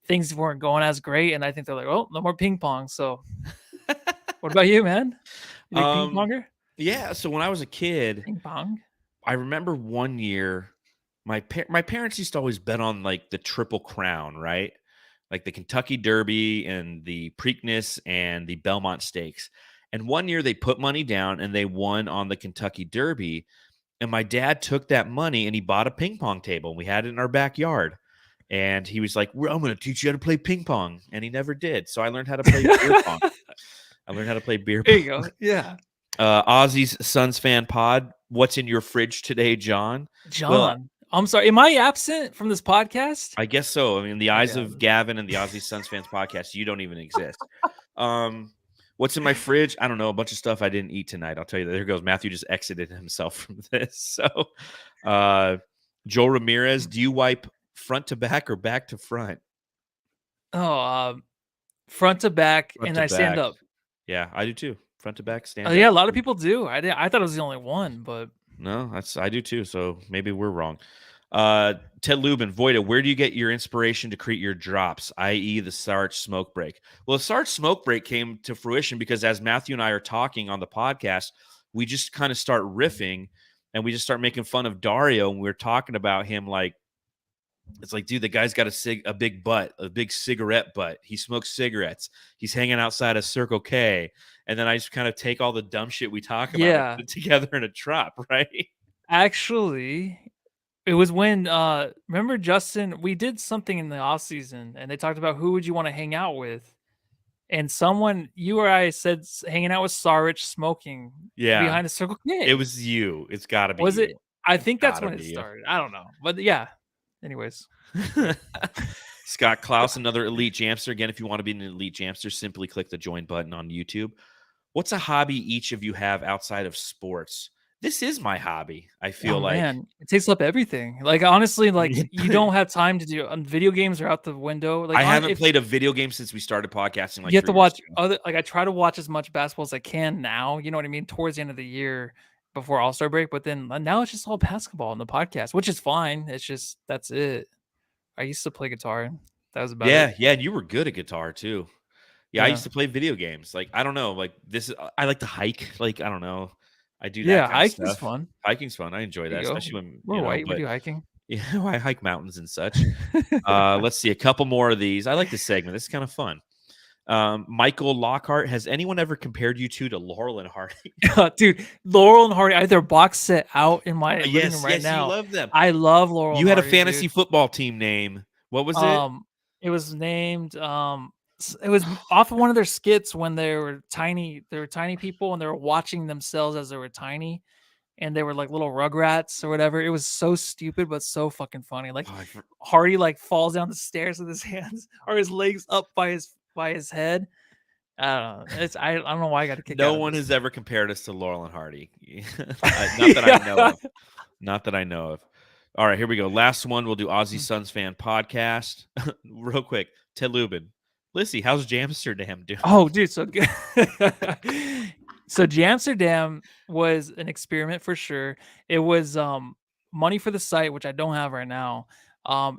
things weren't going as great. And I think they're like, oh, no more ping pong. So what about you, man? You like ping ponger? Yeah, so when I was a kid, ping pong. I remember one year my parents used to always bet on like the Triple Crown, right? Like the Kentucky Derby and the Preakness and the Belmont Stakes. And one year they put money down and they won on the Kentucky Derby. And my dad took that money and he bought a ping pong table. And we had it in our backyard. And he was like, I'm going to teach you how to play ping pong. And he never did. So I learned how to play beer pong. Beer pong. There you go. Yeah. Ozzy's Suns fan pod. What's in your fridge today, John? Well, I'm sorry. Am I absent from this podcast? I guess so. I mean, in the eyes of Gavin and the Ozzy Suns fans podcast, you don't even exist. What's in my fridge? I don't know. A bunch of stuff I didn't eat tonight. I'll tell you that. There goes. Matthew just exited himself from this. So, Joel Ramirez, do you wipe front to back or back to front? Front to back, and I stand up. Yeah, I do too. Front to back, stand up. Yeah, a lot of people do. I thought it was the only one, but no, I do too. So maybe we're wrong. Ted Lubin, Voida, where do you get your inspiration to create your drops, i.e. the Sarge smoke break? Well, the Sarge smoke break came to fruition because as Matthew and I are talking on the podcast, we just kind of start riffing and we just start making fun of Dario. And we're talking about him like, it's like, dude, the guy's got a big butt, a big cigarette butt. He smokes cigarettes. He's hanging outside of Circle K. And then I just kind of take all the dumb shit we talk about and put it together in a drop, right? Actually, it was when remember Justin, we did something in the off season and they talked about who would you want to hang out with. And someone, you or I, said hanging out with Sarich smoking behind a Circle K. It was you. It's got to be Was you. it? I think that's when it started. I don't know. But yeah. Anyways. Scott Klaus, another elite jamster. Again, if you want to be an elite jamster, simply click the join button on YouTube. What's a hobby each of you have outside of sports? This is my hobby. I feel like, man, it takes up everything. Like, honestly, like you don't have time to do video games are out the window. Like, I haven't played a video game since we started podcasting. Like, you have to watch other, like I try to watch as much basketball as I can now, you know what I mean, towards the end of the year before All-Star break, but then now it's just all basketball in the podcast, which is fine. It's just, that's it. I used to play guitar. That was about it. Yeah, and you were good at guitar too. Yeah, I used to play video games. Like, I don't know, like this is, I like to hike. Like, I don't know. I do that. Yeah, kind of stuff. hiking's fun. Hiking's fun. I enjoy that, especially when we're white. We do hiking. Yeah, I hike mountains and such. Let's see a couple more of these. I like this segment. This is kind of fun. Michael Lockhart, has anyone ever compared you two to Laurel and Hardy? Dude, Laurel and Hardy, I have their box set out in my living room right now. You love them. I love Laurel. You and had Hardy, a fantasy football team name. What was it? It was named it was off of one of their skits when they were tiny. They were tiny people and they were watching themselves as they were tiny. And they were like little rugrats or whatever. It was so stupid, but so fucking funny. Like Hardy like falls down the stairs with his hands or his legs up by his head. I don't know. I don't know why I got to kick. No one has ever compared us to Laurel and Hardy. Not that I know of. Not that I know of. All right, here we go. Last one. We'll do Aussie Suns fan podcast. Real quick. Ted Lubin. Lissy, how's Jamsterdam doing? Oh, dude, so good. So Jamsterdam was an experiment for sure. It was money for the site, which I don't have right now.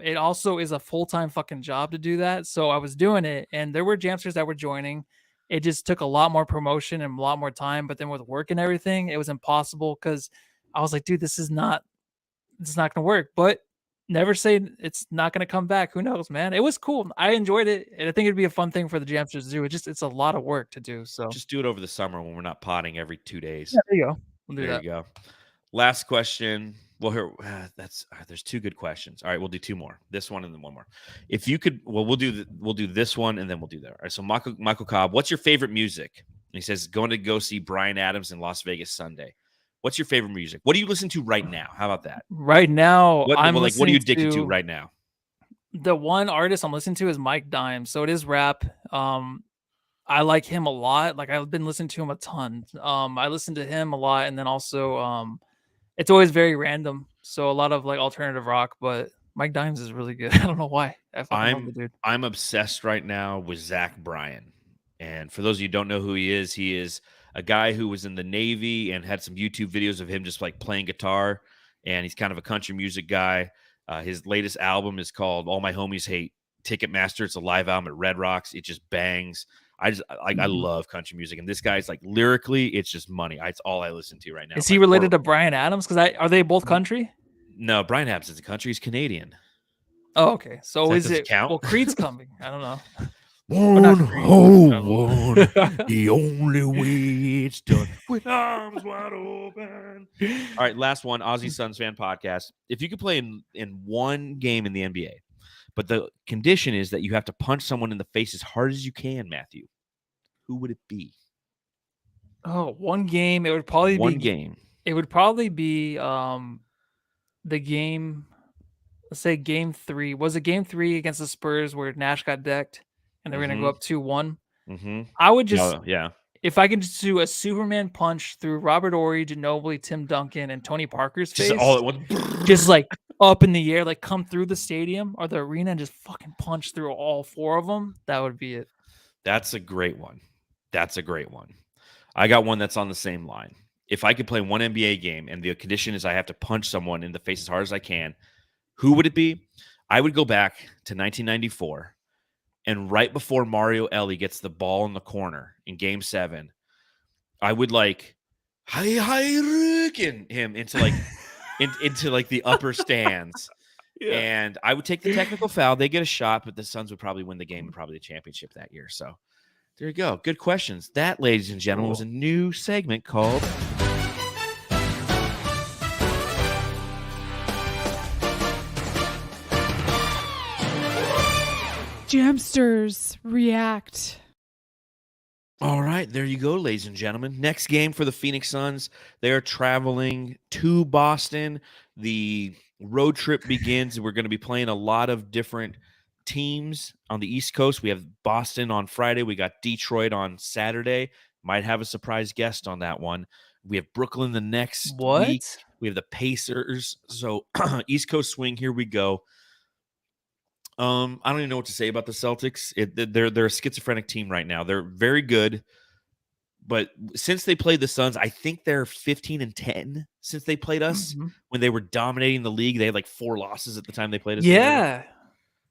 It also is a full-time fucking job to do that. So I was doing it, and there were Jamsters that were joining. It just took a lot more promotion and a lot more time. But then with work and everything, it was impossible because I was like, dude, this is not going to work. But never say it's not going to come back. Who knows, man? It was cool. I enjoyed it. And I think it'd be a fun thing for the Jamsters to do. It's a lot of work to do. So just do it over the summer when we're not potting every 2 days. Yeah, there you go. We'll do there that. You go. Last question. Well, here there's 2 good questions. All right, we'll do 2 more. This one and then one more. If you could, well, we'll do this one and then we'll do that. All right. So Michael Cobb, what's your favorite music? And he says going to go see Bryan Adams in Las Vegas Sunday. What's your favorite music? What do you listen to right now? How about that? Right now, what are you addicted to right now? The one artist I'm listening to is Mike Dimes. So it is rap. I like him a lot. Like I've been listening to him a ton. I listen to him a lot, and then also it's always very random. So a lot of like alternative rock, but Mike Dimes is really good. I don't know why. I'm obsessed right now with Zach Bryan. And for those of you who don't know who he is a guy who was in the Navy and had some YouTube videos of him just like playing guitar. And he's kind of a country music guy. His latest album is called All My Homies Hate Ticketmaster. It's a live album at Red Rocks. It just bangs. I love country music. And this guy's like lyrically, it's just money. It's all I listen to right now. Is he related to Bryan Adams? Because are they both country? No, Bryan Adams is a country. He's Canadian. Oh, okay. So is it count? Well, Creed's coming. I don't know. The only way it's done with arms wide open. All right, last one. Aussie Suns fan podcast. If you could play in one game in the NBA, but the condition is that you have to punch someone in the face as hard as you can, Matthew, who would it be? Oh, one game. It would probably be one game. It would probably be the game. Let's say game 3. Was it game 3 against the Spurs where Nash got decked and they were going to go up 2-1? Mm-hmm. I would just, if I could just do a Superman punch through Robert Horry, Ginobili, Tim Duncan, and Tony Parker's face, just all at once, just like up in the air, like come through the stadium or the arena and just fucking punch through all 4 of them, that would be it. That's a great one. I got one that's on the same line. If I could play one NBA game and the condition is I have to punch someone in the face as hard as I can, Who would it be? I would go back to 1994, and right before Mario Ellie gets the ball in the corner in Game 7, I would like him into like into like the upper stands. Yeah. And I would take the technical foul. They get a shot, but the Suns would probably win the game and probably the championship that year. So there you go. Good questions. That, ladies and gentlemen, was a new segment called Jamsters React. All right, there you go, ladies and gentlemen. Next game for the Phoenix Suns. They are traveling to Boston. The road trip begins. We're going to be playing a lot of different teams on the East Coast. We have Boston on Friday. We got Detroit on Saturday. Might have a surprise guest on that one. We have Brooklyn the next week. We have the Pacers. So East Coast swing, here we go. I don't even know what to say about the Celtics. They're a schizophrenic team right now. They're very good, but since they played the Suns, I think they're 15-10 since they played us when they were dominating the league. They had like 4 losses at the time they played us. Yeah.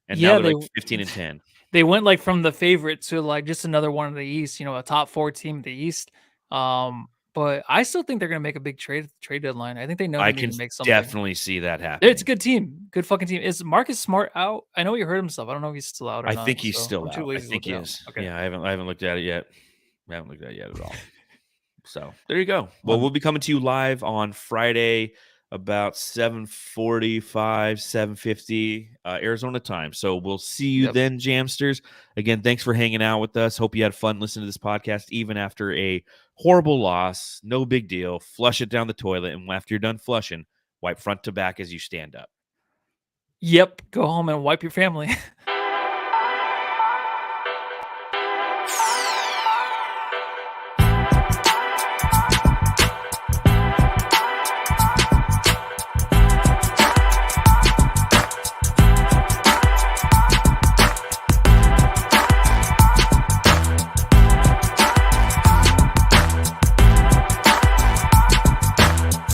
And now they're like 15-10. They went like from the favorite to like just another one in the East, a top 4 team in the East. But I still think they're going to make a big trade deadline. I think they know they need to make something. Definitely see that happen. It's a good team. Good fucking team. Is Marcus Smart out? I know he hurt himself. I don't know if he's still out or not. I think he's still out. I think he is. Okay. Yeah, I haven't looked at it yet. I haven't looked at it yet at all. So there you go. Well, we'll be coming to you live on Friday about 7:45, 7:50 Arizona time. So we'll see you then, Jamsters. Again, thanks for hanging out with us. Hope you had fun listening to this podcast, even after a horrible loss. No big deal. Flush it down the toilet, and after you're done flushing, wipe front to back as you stand up. Yep. Go home and wipe your family.